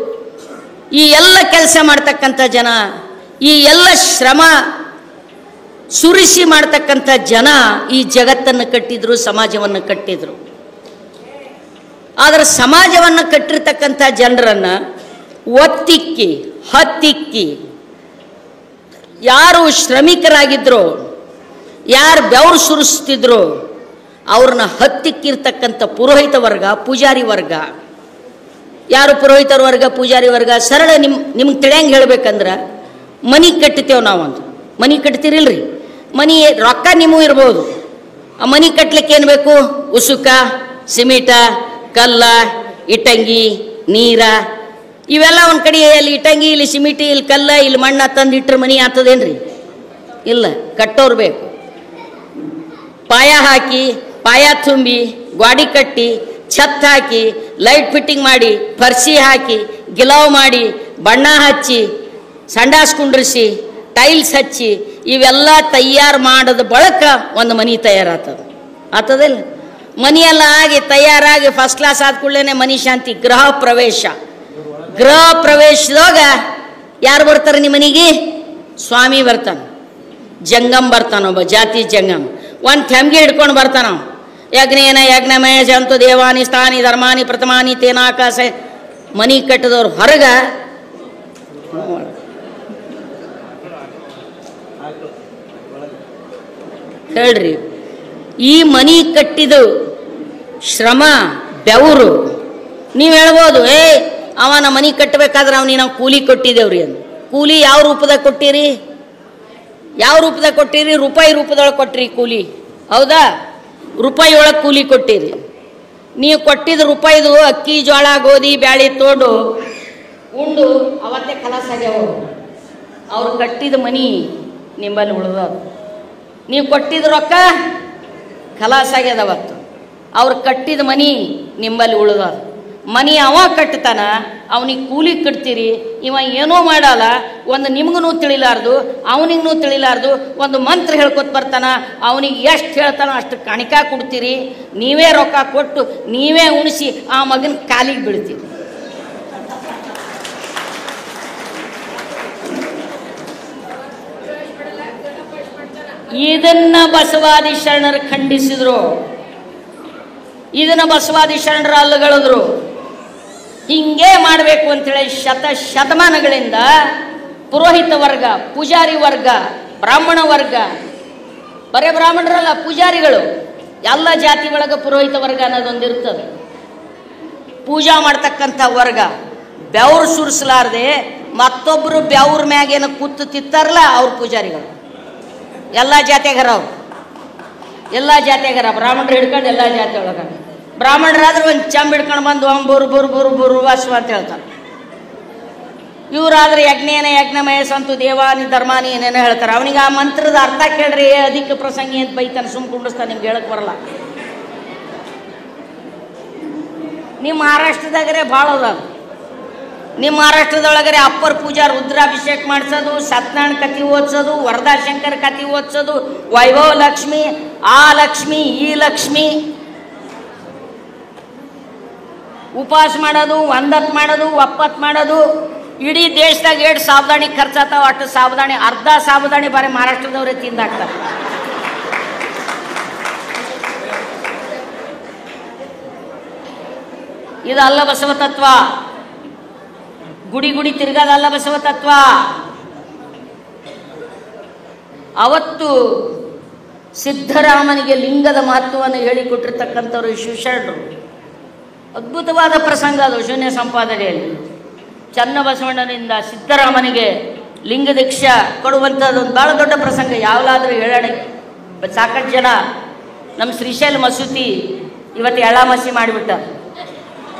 ಈ ಎಲ್ಲ ಕೆಲಸ ಮಾಡ್ತಕ್ಕಂಥ ಜನ, ಈ ಎಲ್ಲ ಶ್ರಮ ಸುರಿಸಿ ಮಾಡ್ತಕ್ಕಂಥ ಜನ ಈ ಜಗತ್ತನ್ನು ಕಟ್ಟಿದ್ರು, ಸಮಾಜವನ್ನು ಕಟ್ಟಿದ್ರು. ಆದರೆ ಸಮಾಜವನ್ನು ಕಟ್ಟಿರ್ತಕ್ಕಂಥ ಜನರನ್ನು ಒತ್ತಿಕ್ಕಿ ಹತ್ತಿಕ್ಕಿ ಯಾರು ಶ್ರಮಿಕರಾಗಿದ್ರು, ಯಾರು ಬೆವರು ಸುರಿಸ್ತಿದ್ರು ಅವ್ರನ್ನ ಹತ್ತಿಕ್ಕಿರ್ತಕ್ಕಂಥ ಪುರೋಹಿತ ವರ್ಗ, ಪೂಜಾರಿ ವರ್ಗ. ಯಾರು ಪುರೋಹಿತರ ವರ್ಗ, ಪೂಜಾರಿ ವರ್ಗ? ಸರಳ ನಿಮ್ಗೆ ತಿಳಿಯಂಗೆ ಹೇಳ್ಬೇಕಂದ್ರೆ, ಮನೆ ಕಟ್ತೇವೆ ನಾವೊಂದು. ಮನೆ ಕಟ್ತೀರಿಲ್ರಿ? ಮನೆ ರೊಕ್ಕ ನಿಮಗೂ ಇರ್ಬೋದು. ಆ ಮನೆ ಕಟ್ಲಿಕ್ಕೆ ಏನು ಬೇಕು? ಉಸುಕ, ಸಿಮಿಟ, ಕಲ್ಲ, ಇಟ್ಟಂಗಿ, ನೀರ, ಇವೆಲ್ಲ ಒಂದು ಕಡೆ. ಅಲ್ಲಿ ಇಟ್ಟಂಗಿ, ಇಲ್ಲಿ ಸಿಮಿಟಿ, ಇಲ್ಲಿ ಕಲ್ಲ, ಇಲ್ಲಿ ಮಣ್ಣ ತಂದು ಇಟ್ಟರೆ ಮನೆ ಆಗ್ತದೇನ್ರಿ? ಇಲ್ಲ, ಕಟ್ಟೋರು ಬೇಕು. ಪಾಯ ಹಾಕಿ, ಪಾಯ ತುಂಬಿ, ಗಾಡಿ ಕಟ್ಟಿ, ಛತ್ ಹಾಕಿ, ಲೈಟ್ ಫಿಟ್ಟಿಂಗ್ ಮಾಡಿ, ಫರ್ಸಿ ಹಾಕಿ, ಗಿಲಾವ್ ಮಾಡಿ, ಬಣ್ಣ ಹಚ್ಚಿ, ಸಂಡಾಸ್ ಕುಂಡ್ರಿಸಿ, ಟೈಲ್ಸ್ ಹಚ್ಚಿ, ಇವೆಲ್ಲ ತಯಾರು ಮಾಡಿದ ಬಳಕ ಒಂದು ಮನೆ ಆತದಿಲ್ಲ? ಮನೆಯೆಲ್ಲ ಆಗಿ ತಯಾರಾಗಿ ಫಸ್ಟ್ ಕ್ಲಾಸ್ ಆದ ಕೂಡಲೇ ಮನಿ ಶಾಂತಿ, ಗೃಹ ಪ್ರವೇಶ. ಗೃಹ ಪ್ರವೇಶದಾಗ ಯಾರು ಬರ್ತಾರೆ ನಿಮ್ಮ ಮನೆಗೆ? ಸ್ವಾಮಿ ಬರ್ತಾನ, ಜಂಗಮ್ ಬರ್ತಾನ, ಒಬ್ಬ ಜಾತಿ ಜಂಗಮ್. ಒಂದು ಥೆಮ್ಗೆ ಹಿಡ್ಕೊಂಡು ಬರ್ತಾನ. ಯಜ್ಞೇನ ಯಜ್ಞಮಯ ಜಂತು ದೇವಾನಿ ಸ್ಥಾನಿ ಧರ್ಮಾನಿ ಪ್ರಥಮಾನಿ ತೇನಾಕಾಶ. ಮನಿ ಕಟ್ಟಿದವ್ರು ಹೊರಗ ಹೇಳ್ರಿ, ಈ ಮನಿ ಕಟ್ಟಿದ ಶ್ರಮ, ಬೆವರು. ನೀವು ಹೇಳ್ಬೋದು, ಅವನ ಮನಿ ಕಟ್ಟಬೇಕಾದ್ರೆ ಅವನಿಗೆ ನಾವು ಕೂಲಿ ಕೊಟ್ಟಿದ್ದೇವ್ರಿ ಅಂತ. ಕೂಲಿ ಯಾವ ರೂಪದಾಗ ಕೊಟ್ಟಿರಿ? ಯಾವ ರೂಪದಾಗ ಕೊಟ್ಟಿರಿ? ರೂಪಾಯಿ ರೂಪದೊಳಗೆ ಕೊಟ್ಟಿರಿ ಕೂಲಿ, ಹೌದಾ? ರೂಪಾಯಿ ಒಳಗೆ ಕೂಲಿ ಕೊಟ್ಟಿರಿ. ನೀವು ಕೊಟ್ಟಿದ್ದ ರೂಪಾಯಿದು ಅಕ್ಕಿ ಜೋಳ ಗೋಧಿ ಬ್ಯಾಳಿ ತೋಡು ಉಂಡು ಅವತ್ತೇ ಖಲಾಸ್ ಆಗ್ಯಾವ. ಅವ್ರು ಕಟ್ಟಿದ ಮನಿ ನಿಂಬಲ್ಲಿ ಉಳ್ದ. ನೀವು ಕೊಟ್ಟಿದ ರೊಕ್ಕ ಖಲಾಸ್ ಆಗ್ಯದ ಅವತ್ತು. ಅವ್ರು ಕಟ್ಟಿದ ಮನಿ ನಿಂಬಲ್ಲಿ ಉಳ್ದ. ಮನಿ ಅವ ಕಟ್ತಾನ, ಅವನಿಗೆ ಕೂಲಿ ಕಟ್ತೀರಿ. ಇವ ಏನೋ ಮಾಡಲ್ಲ, ಒಂದು ನಿಮ್ಗೂ ತಿಳಿಲಾರ್ದು ಅವನಿಗೂ ತಿಳಿಲಾರ್ದು ಒಂದು ಮಂತ್ರ ಹೇಳ್ಕೊತ ಬರ್ತಾನ. ಅವನಿಗೆ ಎಷ್ಟು ಹೇಳ್ತಾನೋ ಅಷ್ಟು ಕಣಿಕ ಕೊಡ್ತೀರಿ. ನೀವೇ ರೊಕ್ಕ ಕೊಟ್ಟು ನೀವೇ ಉಣಿಸಿ ಆ ಮಗನ ಕಾಲಿಗೆ ಬೀಳ್ತೀರಿ. ಇದನ್ನ ಬಸವಾದಿ ಶರಣರು ಖಂಡಿಸಿದ್ರು. ಇದನ್ನ ಬಸವಾದಿ ಶರಣರ ಅಲ್ಲಗಳಿದ್ರು. ಹಿಂಗೆ ಮಾಡಬೇಕು ಅಂತೇಳಿ ಶತಮಾನಗಳಿಂದ ಪುರೋಹಿತ ವರ್ಗ, ಪೂಜಾರಿ ವರ್ಗ, ಬ್ರಾಹ್ಮಣ ವರ್ಗ, ಬರೇ ಬ್ರಾಹ್ಮಣರಲ್ಲ ಪೂಜಾರಿಗಳು, ಎಲ್ಲ ಜಾತಿ ಒಳಗೆ ಪುರೋಹಿತ ವರ್ಗ ಅನ್ನೋದೊಂದಿರ್ತದೆ. ಪೂಜಾ ಮಾಡ್ತಕ್ಕಂಥ ವರ್ಗ ಬೆವ್ರು ಸುರಿಸಲಾರ್ದೆ ಮತ್ತೊಬ್ಬರು ಬೆವ್ರ ಮ್ಯಾಗೇನು ಕೂತು ತಿತ್ತಾರಲ್ಲ ಅವ್ರ ಪೂಜಾರಿಗಳು. ಎಲ್ಲ ಜಾತಿಯಾಗರ ಅವ್ರು, ಎಲ್ಲ ಜಾತಿಯಾಗರ. ಬ್ರಾಹ್ಮಣರು ಹಿಡ್ಕೊಂಡು ಎಲ್ಲ ಜಾತಿ ಒಳಗ ಬ್ರಾಹ್ಮಣರಾದ್ರೆ ಒಂದು ಚಂಬ ಹಿಡ್ಕೊಂಡು ಬಂದು ಬುರು ಬುರು ಬುರು ಬುರು ವಾಸು ಅಂತ ಹೇಳ್ತಾರೆ. ಇವರಾದ್ರೆ ಯಜ್ಞೇನ ಯಜ್ಞಮಯ ಸಂತು ದೇವಾನಿ ಧರ್ಮಾನಿ ಏನೇನೋ ಹೇಳ್ತಾರೆ. ಅವನಿಗೆ ಆ ಮಂತ್ರದ ಅರ್ಥ ಕೇಳ್ರಿ, ಅಧಿಕ ಪ್ರಸಂಗಿ ಅಂತ ಬೈತಾನೆ, ಸುಮ್ ಕುಂಡಿಸ್ತಾನೆ, ನಿಮ್ಗೆ ಹೇಳಕ್ ಬರಲ್ಲ. ನಿಮ್ಮ ಮಹಾರಾಷ್ಟ್ರದಾಗರೆ ಭಾಳ ಅದ. ನಿಮ್ಮ ಮಹಾರಾಷ್ಟ್ರದೊಳಗರೆ ಅಪ್ಪರ್ ಪೂಜಾ ರುದ್ರಾಭಿಷೇಕ ಮಾಡಿಸೋದು, ಸತ್ಯನಾರಾಯಣ ಕಥೆ ಓದಿಸೋದು, ವರದಾಶಂಕರ್ ಕಥೆ ಓದಿಸೋದು, ವೈಭವ ಲಕ್ಷ್ಮಿ, ಆ ಲಕ್ಷ್ಮಿ ಈ ಲಕ್ಷ್ಮಿ, ಉಪವಾಸ ಮಾಡೋದು, ಒಂದತ್ತು ಮಾಡೋದು, ಒಪ್ಪತ್ತು ಮಾಡೋದು. ಇಡೀ ದೇಶದಾಗ ಎಷ್ಟು ಸಾವಧಾನಿ ಖರ್ಚಾತಾವ ಅಷ್ಟು ಸಾವಧಾನಿ, ಅರ್ಧ ಸಾವಧಾನಿ ಬಾರಿ ಮಹಾರಾಷ್ಟ್ರದವರೇ ತಿಂದಾಕ್ತಾರೆ. ಇದಲ್ಲ ಬಸವ ತತ್ವ. ಗುಡಿ ಗುಡಿ ತಿರ್ಗಾದಲ್ಲ ಬಸವ ತತ್ವ. ಅವತ್ತು ಸಿದ್ಧರಾಮನಿಗೆ ಲಿಂಗದ ಮಹತ್ವವನ್ನು ಹೇಳಿಕೊಟ್ಟಿರ್ತಕ್ಕಂಥವ್ರು ಶಿವಶರಣರು. ಅದ್ಭುತವಾದ ಪ್ರಸಂಗ ಅದು ಶೂನ್ಯ ಸಂಪಾದನೆಯಲ್ಲಿ. ಚನ್ನಬಸವಣ್ಣನಿಂದ ಸಿದ್ದರಾಮನಿಗೆ ಲಿಂಗ ದೀಕ್ಷಾ ಕೊಡುವಂಥದ್ದು ಒಂದು ಭಾಳ ದೊಡ್ಡ ಪ್ರಸಂಗ. ಯಾವಲಾದರೂ ಹೇಳೋಣ, ಸಾಕಷ್ಟು ಜನ ನಮ್ಮ ಶ್ರೀಶೈಲ ಮಸೂತಿ ಇವತ್ತು ಎಳ್ಳಾಮಸಿ ಮಾಡಿಬಿಟ್ಟ.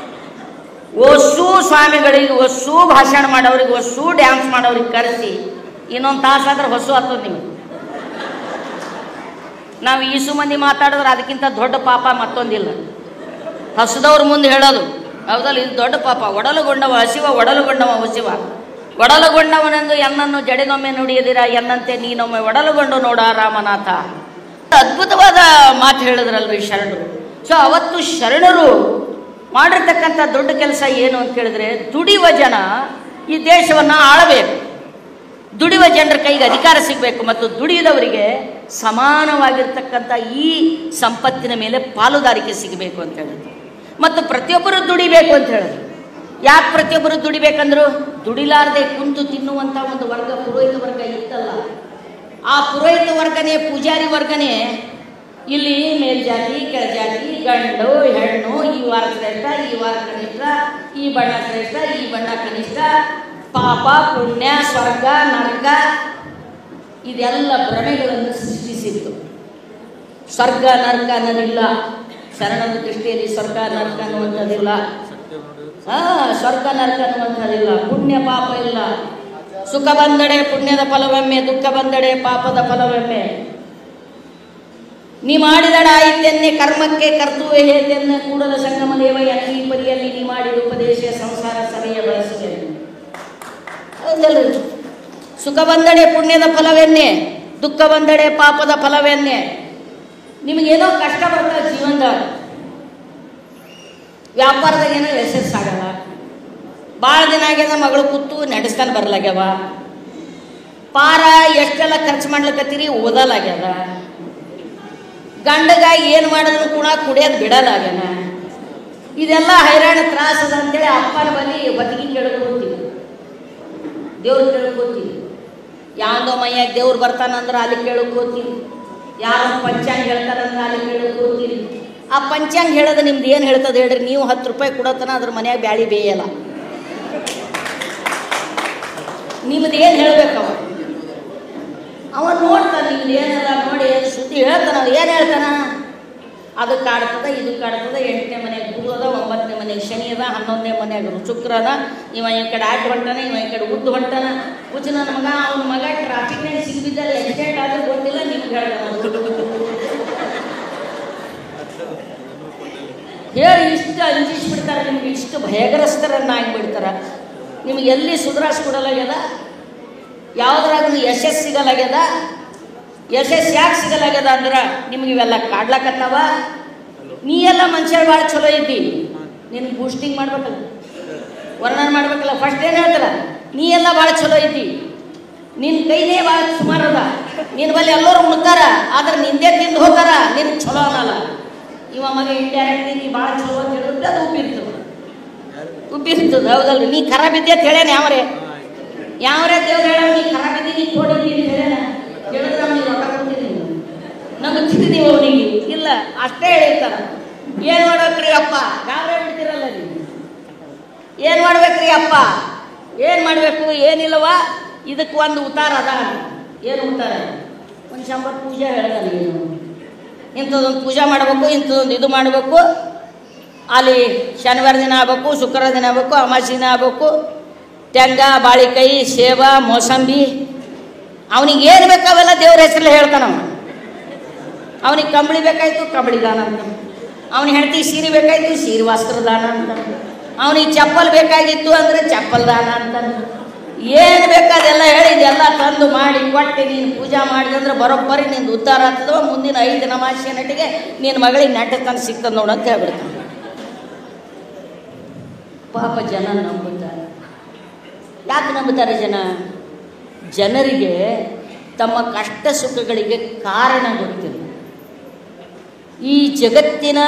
ಒಸು ಸ್ವಾಮಿಗಳಿಗೆ, ಒಸು ಭಾಷಣ ಮಾಡೋರಿಗೆ, ಒಸು ಡ್ಯಾನ್ಸ್ ಮಾಡೋರಿಗೆ ಕರೆಸಿ ಇನ್ನೊಂದು ತಾಸಾದ್ರೆ ಹೊಸು ಆಗ್ತದೆ ನಿಮಗೆ. ನಾವು ಈಸು ಮಂದಿ ಮಾತಾಡಿದ್ರೆ ಅದಕ್ಕಿಂತ ದೊಡ್ಡ ಪಾಪ ಮತ್ತೊಂದಿಲ್ಲ. ಹಸಿದವ್ರ ಮುಂದೆ ಹೇಳೋದು ಹೌದಲ್ಲ, ಇದು ದೊಡ್ಡ ಪಾಪ. ಒಡಲುಗೊಂಡವ ಹಸಿವ, ಒಡಲುಗೊಂಡವ ಹಸಿವ. ಒಡಲುಗೊಂಡವನೆಂದು ಎನ್ನನ್ನು ಜಡೆನೊಮ್ಮೆ ನುಡಿಯದಿರ, ಎನ್ನಂತೆ ನೀನೊಮ್ಮೆ ಒಡಲುಗೊಂಡು ನೋಡ ರಾಮನಾಥ. ಅದ್ಭುತವಾದ ಮಾತು ಹೇಳಿದ್ರಲ್ರಿ ಶರಣರು. ಸೊ ಅವತ್ತು ಶರಣರು ಮಾಡಿರ್ತಕ್ಕಂಥ ದೊಡ್ಡ ಕೆಲಸ ಏನು ಅಂತ ಕೇಳಿದ್ರೆ, ದುಡಿಯುವ ಜನ ಈ ದೇಶವನ್ನು ಆಳಬೇಕು. ದುಡಿಯುವ ಜನರ ಕೈಗೆ ಅಧಿಕಾರ ಸಿಗಬೇಕು ಮತ್ತು ದುಡಿಯದವರಿಗೆ ಸಮಾನವಾಗಿರ್ತಕ್ಕಂಥ ಈ ಸಂಪತ್ತಿನ ಮೇಲೆ ಪಾಲುದಾರಿಕೆ ಸಿಗಬೇಕು ಅಂತ ಹೇಳಿದ್ರು. ಮತ್ತು ಪ್ರತಿಯೊಬ್ಬರು ದುಡಿಬೇಕು ಅಂತ ಹೇಳಿದ್ರು. ಯಾಕೆ ಪ್ರತಿಯೊಬ್ಬರು ದುಡಿಬೇಕಂದ್ರು, ದುಡಿಲಾರದೆ ಕುಂತು ತಿನ್ನುವಂಥ ಒಂದು ವರ್ಗ ಪುರೋಹಿತ ವರ್ಗ ಇತ್ತಲ್ಲ, ಆ ಪುರೋಹಿತ ವರ್ಗನೇ, ಪೂಜಾರಿ ವರ್ಗನೇ ಇಲ್ಲಿ ಮೇಲ್ಜಾತಿ ಕೆಳಜಾತಿ, ಗಂಡು ಹೆಣ್ಣು, ಈ ವಾರ ಶ್ರೇಷ್ಠ, ಈ ವಾರ ಕನಿಷ್ಠ, ಈ ಬಣ್ಣ ಶ್ರೇಷ್ಠ, ಈ ಬಣ್ಣ ಕನಿಷ್ಠ, ಪಾಪ ಪುಣ್ಯ, ಸ್ವರ್ಗ ನರಕ, ಇದೆಲ್ಲ ಭ್ರಮೆಗಳನ್ನು ಸೃಷ್ಟಿಸಿತ್ತು. ಸ್ವರ್ಗ ನರಕ ಅನ್ನೋದಿಲ್ಲ ಶರಣರ ದೃಷ್ಟಿಯಲ್ಲಿ. ಸ್ವರ್ಗ ನರಕ ಅನ್ನುವಂಥದ್ದಿಲ್ಲ. ಸ್ವರ್ಗ ನರಕ ಅನ್ನುವಂಥದ್ದಿಲ್ಲ. ಪುಣ್ಯ ಪಾಪ ಇಲ್ಲ. ಸುಖ ಬಂದಡೆ ಪುಣ್ಯದ ಫಲವೊಮ್ಮೆ, ದುಃಖ ಬಂದಡೆ ಪಾಪದ ಫಲವೊಮ್ಮೆ. ನೀ ಮಾಡಿದಡ ಆಯಿತೆನ್ನೆ ಕರ್ಮಕ್ಕೆ ಕರ್ತವ್ಯ ಹೇತೆನ್ನ ಕೂಡಲ ಸಂಗಮ ದೇವ ಈ ಪರಿಯಲ್ಲಿ ನೀ ಮಾಡಿದ ಉಪದೇಶ ಸಂಸಾರ ಸಭೆಯ ಬಳಸಿದೆ. ಸುಖ ಬಂದಡೆ ಪುಣ್ಯದ ಫಲವೆನ್ನೆ, ದುಃಖ ಬಂದಡೆ ಪಾಪದ ಫಲವೆನ್ನೆ. ನಿಮಗೇನೋ ಕಷ್ಟ ಬರ್ತದೆ ಜೀವನದಾಗ, ವ್ಯಾಪಾರದಾಗ ಏನೋ ಯಶಸ್ಸಾಗಲ್ಲ, ಭಾಳ ದಿನ ಆಗ್ಯದ ಮಗಳು ಕೂತು ನಡೆಸ್ತಾನೆ ಬರ್ಲಾಗ್ಯವ, ಪಾರ ಎಷ್ಟೆಲ್ಲ ಖರ್ಚು ಮಾಡ್ಲಿಕ್ಕತ್ತೀರಿ ಓದಲಾಗ್ಯದ, ಗಂಡಗ ಏನು ಮಾಡಿದ್ರು ಕೂಡ ಕುಡಿಯೋದು ಬಿಡಲಾಗ್ಯಾನ. ಇದೆಲ್ಲ ಹೈರಾಣ ತ್ರಾಸದ ಅಂತೇಳಿ ಅಪ್ಪನ ಬಳಿ ಬದುಕಿ ಕೇಳ್ಕೊತೀವಿ, ದೇವ್ರು ಕೇಳ್ಕೊತೀವಿ. ಯಾವುದೋ ಮೈಯಾಗ ದೇವ್ರು ಬರ್ತಾನಂದ್ರೆ ಅಲ್ಲಿ ಕೇಳ್ಕೊತೀವಿ, ಯಾರೋ ಪಂಚಾಂಗ ಹೇಳ್ತಾರಂದ್ರೆ ಅಲ್ಲಿ ಕೇಳ್ಕೊತೀವಿ. ಆ ಪಂಚಾಂಗ ಹೇಳೋದು ನಿಮ್ದು ಏನು ಹೇಳ್ತದೆ ಹೇಳ್ರಿ, ನೀವು 10 ರೂಪಾಯಿ ಕೊಡೋತನ ಅದ್ರ ಮನ್ಯಾಗ ಬ್ಯಾಳಿ ಬೇಯಲ್ಲ. ನಿಮ್ದು ಏನು ಹೇಳ್ಬೇಕವ, ಅವ ನೋಡ್ತಾನೆ ನಿಮ್ದು ಏನಲ್ಲ ನೋಡಿ ಸುದ್ದಿ ಹೇಳ್ತಾನ. ಏನು ಹೇಳ್ತಾನ, ಅದು ಕಾಡ್ತದ ಇದು ಕಾಡ್ತದ, 8ನೇ ಮನೆಗೆ ಗುರು ಅದ, 9ನೇ ಮನೆಗೆ ಶನಿ ಅದ, 11ನೇ ಮನೆಯಾಗ ಶುಕ್ರ ಅದ. ಇವ ಈ ಕಡೆ ಆಟ ಹೊಂಟಾನ, ಇವ ಈ ಕಡೆ ಉದ್ದು ಹೊಂಟಾನ. ಹುಚ್ಚ ನನ್ನ ಮಗ, ಅವನ ಮಗ ಟ್ರಾಫಿಕ್ನಾಗ ಸಿಗ್ಬಿದ್ದಲ್ಲಿ ಆಕ್ಸಿಡೆಂಟ್ ಆದ್ರೆ ಗೊತ್ತಿಲ್ಲ, ನಿಮ್ಗೆ ಹೇಳಿ ಇಷ್ಟು ಅಂಜಿಸ್ಬಿಡ್ತಾರೆ, ನಿಮ್ಗೆ ಇಷ್ಟು ಭಯಗ್ರಸ್ತರನ್ನಾಗಿಬಿಡ್ತಾರೆ. ನಿಮ್ಗೆ ಎಲ್ಲಿ ಸುಧಾರಿಸ್ಕೊಡಲಾಗ್ಯದ, ಯಾವುದ್ರಾಗ ಯಶಸ್ಸು ಸಿಗಲಾಗ್ಯದ. ಯಶಸ್ಸು ಯಾಕೆ ಸಿಗಲಾಗ್ಯದ ಅಂದ್ರೆ ನಿಮ್ಗೆ ಇವೆಲ್ಲ ಕಾಡ್ಲಾಕತ್ತಾವ. ನೀ ಎಲ್ಲ ಮನುಷ್ಯ ಭಾಳ ಚಲೋ ಇದ್ದಿ, ನಿನ್ನ ಬೂಸ್ಟಿಂಗ್ ಮಾಡ್ಬೇಕಲ್ಲ, ವರ್ಣನೆ ಮಾಡ್ಬೇಕಲ್ಲ. ಫಸ್ಟ್ ಏನು ಹೇಳ್ತಾರ, ನೀ ಎಲ್ಲ ಭಾಳ ಚಲೋ ಇದ್ದಿ, ನಿನ್ನ ಕೈನೇ ಭಾಳ ಸುಮಾರದ, ನಿನ್ನ ಬಲ್ಲಿ ಎಲ್ಲರೂ ಉಣ್ತಾರ, ಆದ್ರೆ ನಿಂದೇ ತಿಂದು ಹೋಗಾರ, ನಿನ್ ಚಲೋ ಅನ್ನಲ್ಲ. ಇವ ಮಗ ಇಂಡೈರೆಕ್ಟ್ಲಿ ನೀ ಭಾಳ ಚಲೋ ಅಂತ ಹೇಳಿದ್ರೆ ಅದು ಉಬ್ಬಿರ್ತದೆ. ಹೌದಲ್ರಿ? ನೀ ಖರಾಬ್ ಇದ್ದೆ ಅಂತ ಹೇಳ್ಯಾನ ಯಾವ್ರೇ ದೇವ್ರು ಹೇಳ, ನೀ ಖರಾಬ್ ಇದ್ದೀನಿ, ನೀ ತೋಡಿದ್ದೀನಿ ಅಂತ ಹೇಳ್ಯಾನ. ಹೇಳಿದ್ರೆ ಅವ್ನಿಗೆ ರೊಕ್ಕ ಕೊಡ್ತೀನಿ, ನಮ್ಗೆ ತಿಂದಿದ್ದೀವಿ ಅವನಿಗೆ ಇಲ್ಲ, ಅಷ್ಟೇ ಹೇಳಿರ್ತಾರ. ಏನು ಮಾಡ್ಬೇಕ್ರಿ ಅಪ್ಪ, ಗಾಬರಿ ಬಿಡ್ತಿರಲ್ಲ ನೀವು. ಏನು ಮಾಡ್ಬೇಕ್ರಿ ಅಪ್ಪ, ಏನು ಮಾಡಬೇಕು ಏನಿಲ್ಲವ, ಇದಕ್ಕೆ ಒಂದು ಉತ್ತಾರ ಅದ. ಏನು ಉತ್ತಾರ? ಒಂದು 100 ಪೂಜೆ ಹೇಳ್ದ ನೀನು, ಇಂಥದ್ದೊಂದು ಪೂಜೆ ಮಾಡಬೇಕು, ಇಂಥದ್ದೊಂದು ಇದು ಮಾಡಬೇಕು. ಅಲ್ಲಿ ಶನಿವಾರ ದಿನ ಆಗ್ಬೇಕು, ಶುಕ್ರವಾರ ದಿನ ಆಗ್ಬೇಕು, ಅಮಾವಾಸ್ಯೆ ದಿನ ಆಗ್ಬೇಕು. ತೆಂಗ, ಬಾಳಿಕಾಯಿ, ಸೇಬ, ಮೋಸಂಬಿ, ಅವನಿಗೆ ಏನು ಬೇಕು ಅವೆಲ್ಲ ದೇವ್ರ ಹೆಸರಲ್ಲಿ ಹೇಳ್ತಾನವ. ಅವನಿಗೆ ಕಂಬಳಿ ಬೇಕಾಯ್ತು, ಕಂಬಳಿ ದಾನ ಅಂತ. ಅವನಿಗೆ ಹೆಂಡತಿ ಸೀರೆ ಬೇಕಾಯ್ತು, ಸೀರೆ ವಸ್ತ್ರ ದಾನ ಅಂತ. ಅವನಿಗೆ ಚಪ್ಪಲ್ ಬೇಕಾಗಿತ್ತು ಅಂದರೆ ಚಪ್ಪಲ್ ದಾನ ಅಂತ. ಏನು ಬೇಕಾದೆಲ್ಲ ಹೇಳಿದೆಲ್ಲ ತಂದು ಮಾಡಿ ಕೊಟ್ಟು ನೀನು ಪೂಜೆ ಮಾಡಿದಂದ್ರೆ ಬರೋಬ್ಬರಿ ನಿಂದು ಉದ್ಧಾರ ಆಗ್ತದವ. ಮುಂದಿನ 5 ಅಮಾವಾಸ್ಯೆ ನಟಿಗೆ ನಿನ್ನ ಮಗಳಿಗೆ ನೆಟ್ಟತನ ಸಿಗ್ತದೆ ನೋಡು ಅಂತ ಹೇಳ್ಬಿಡ್ತಾನೆ. ಪಾಪ ಜನ ನಂಬುತ್ತಾರೆ. ಯಾಕೆ ನಂಬುತ್ತಾರೆ ಜನ? ಜನರಿಗೆ ತಮ್ಮ ಕಷ್ಟ ಸುಖಗಳಿಗೆ ಕಾರಣ ಗೊತ್ತಿಲ್ಲ. ಈ ಜಗತ್ತಿನ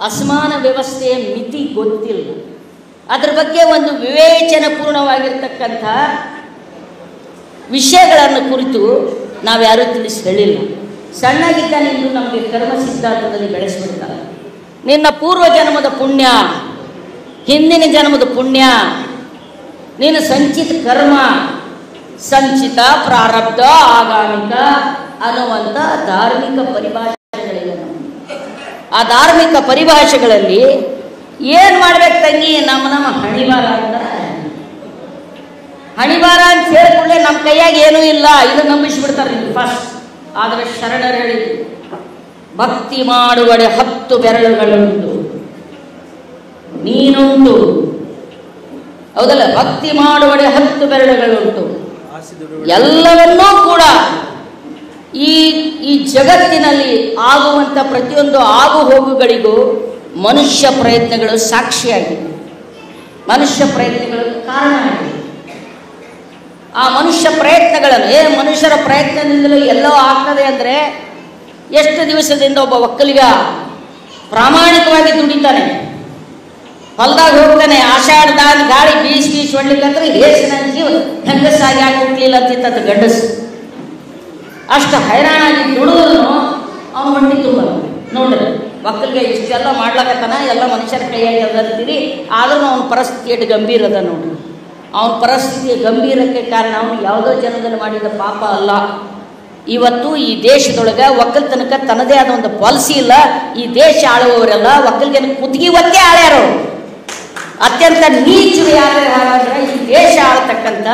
ಅಸಮಾನ ವ್ಯವಸ್ಥೆಯ ಮಿತಿ ಗೊತ್ತಿಲ್ಲ. ಅದ್ರ ಬಗ್ಗೆ ಒಂದು ವಿವೇಚನಪೂರ್ಣವಾಗಿರ್ತಕ್ಕಂಥ ವಿಷಯಗಳನ್ನು ಕುರಿತು ನಾವ್ಯಾರೂ ತಿಳಿಸಿ ಹೇಳಿಲ್ಲ. ಸಣ್ಣಗಿದ್ದ ನಿಂದು ನಮಗೆ ಕರ್ಮ ಸಿದ್ಧಾಂತದಲ್ಲಿ ಬೆಳೆಸ್ಬಿಡ್ತಾರೆ. ನಿನ್ನ ಪೂರ್ವ ಜನ್ಮದ ಪುಣ್ಯ, ಹಿಂದಿನ ಜನ್ಮದ ಪುಣ್ಯ, ನೀನು ಸಂಚಿತ ಕರ್ಮ, ಸಂಚಿತ, ಪ್ರಾರಬ್ಧ, ಆಗಾಮಿಕ ಅನ್ನುವಂಥ ಧಾರ್ಮಿಕ ಪರಿಭಾಷೆಗಳಿವೆ. ಆ ಧಾರ್ಮಿಕ ಪರಿಭಾಷೆಗಳಲ್ಲಿ ಏನು ಮಾಡ್ಬೇಕು ತಂಗಿ, ನಮ್ಮ ಹಣಿವಾರ ಅಂತಾರೆ. ಹಣಿವಾರ ಅಂತ ಹೇಳಿಕೊಳ್ಳೆ ನಮ್ಮ ಕೈಯಾಗ ಏನೂ ಇಲ್ಲ, ಇದು ನಂಬಿಸ್ಬಿಡ್ತಾರೆ ನೀವು ಫಸ್ಟ್. ಆದರೆ ಶರಣರು ಹೇಳಿದ್ರು, ಭಕ್ತಿ ಮಾಡುವಡೆ 10 ಬೆರಳುಗಳುಂಟು, ನೀನುಂಟು. ಹೌದಲ್ಲ? ಭಕ್ತಿ ಮಾಡುವಡೆ 10 ಬೆರಳುಗಳುಂಟು. ಎಲ್ಲವನ್ನೂ ಕೂಡ ಈ ಜಗತ್ತಿನಲ್ಲಿ ಆಗುವಂಥ ಪ್ರತಿಯೊಂದು ಆಗು ಹೋಗುಗಳಿಗೂ ಮನುಷ್ಯ ಪ್ರಯತ್ನಗಳು ಸಾಕ್ಷಿಯಾಗಿವೆ, ಮನುಷ್ಯ ಪ್ರಯತ್ನಗಳು ಕಾರಣ ಆಗಿದೆ. ಆ ಮನುಷ್ಯ ಪ್ರಯತ್ನಗಳನ್ನು ಮನುಷ್ಯರ ಪ್ರಯತ್ನದಿಂದಲೂ ಎಲ್ಲೋ ಆಗ್ತದೆ ಅಂದರೆ, ಎಷ್ಟು ದಿವಸದಿಂದ ಒಬ್ಬ ಒಕ್ಕಲಿಗ ಪ್ರಾಮಾಣಿಕವಾಗಿ ದುಡಿತಾನೆ, ಹೊಲ್ದಾಗ ಹೋಗ್ತಾನೆ, ಆಷಾಢದಾಗ ಗಾಳಿ ಬೀಸಿ ಹೊಡ್ಲಿಕ್ಕಂದ್ರೆ ಹೇಸಿನ ಜೀವ ಹೆಂಗಸಾಗಿ ಹೋಗ್ಲಿಲ್ಲ ಅಂತಿತ್ತು ಗಂಡಸು. ಅಷ್ಟು ಹೈರಾಣಾಗಿ ದುಡಿದ್ರು ಅವನು ಹೊಟ್ಟಿ ತುಂಬ. ನೋಡ್ರಿ, ಒಕ್ಕಲಿಗೆ ಇಷ್ಟೆಲ್ಲ ಮಾಡ್ಲಕತ್ತಾನ, ಎಲ್ಲ ಮನುಷ್ಯರ ಕೈಯಾಗಿ ಅಂತೀರಿ, ಆದ್ರೂ ಅವನ ಪರಿಸ್ಥಿತಿ ಎಷ್ಟು ಗಂಭೀರ ಅದ ನೋಡ್ರಿ. ಅವನ ಪರಿಸ್ಥಿತಿಯ ಗಂಭೀರಕ್ಕೆ ಕಾರಣ ಅವನು ಯಾವುದೋ ಜನದಲ್ಲಿ ಮಾಡಿದ ಪಾಪ ಅಲ್ಲ. ಇವತ್ತು ಈ ದೇಶದೊಳಗೆ ಒಕ್ಕಲ್ತನಕ ತನ್ನದೇ ಆದ ಒಂದು ಪಾಲಿಸಿ ಇಲ್ಲ. ಈ ದೇಶ ಆಳುವವರೆಲ್ಲ ಒಕ್ಕಲಿಗೆ ಕುತ್ತಿಗೆ ಒತ್ತೆ ಆಳ್ಯಾರು. ಅತ್ಯಂತ ನೀಚರು ಯಾರು ಹಾಗಾದ್ರೆ ಈ ದೇಶ ಆಳ್ತಕ್ಕಂಥ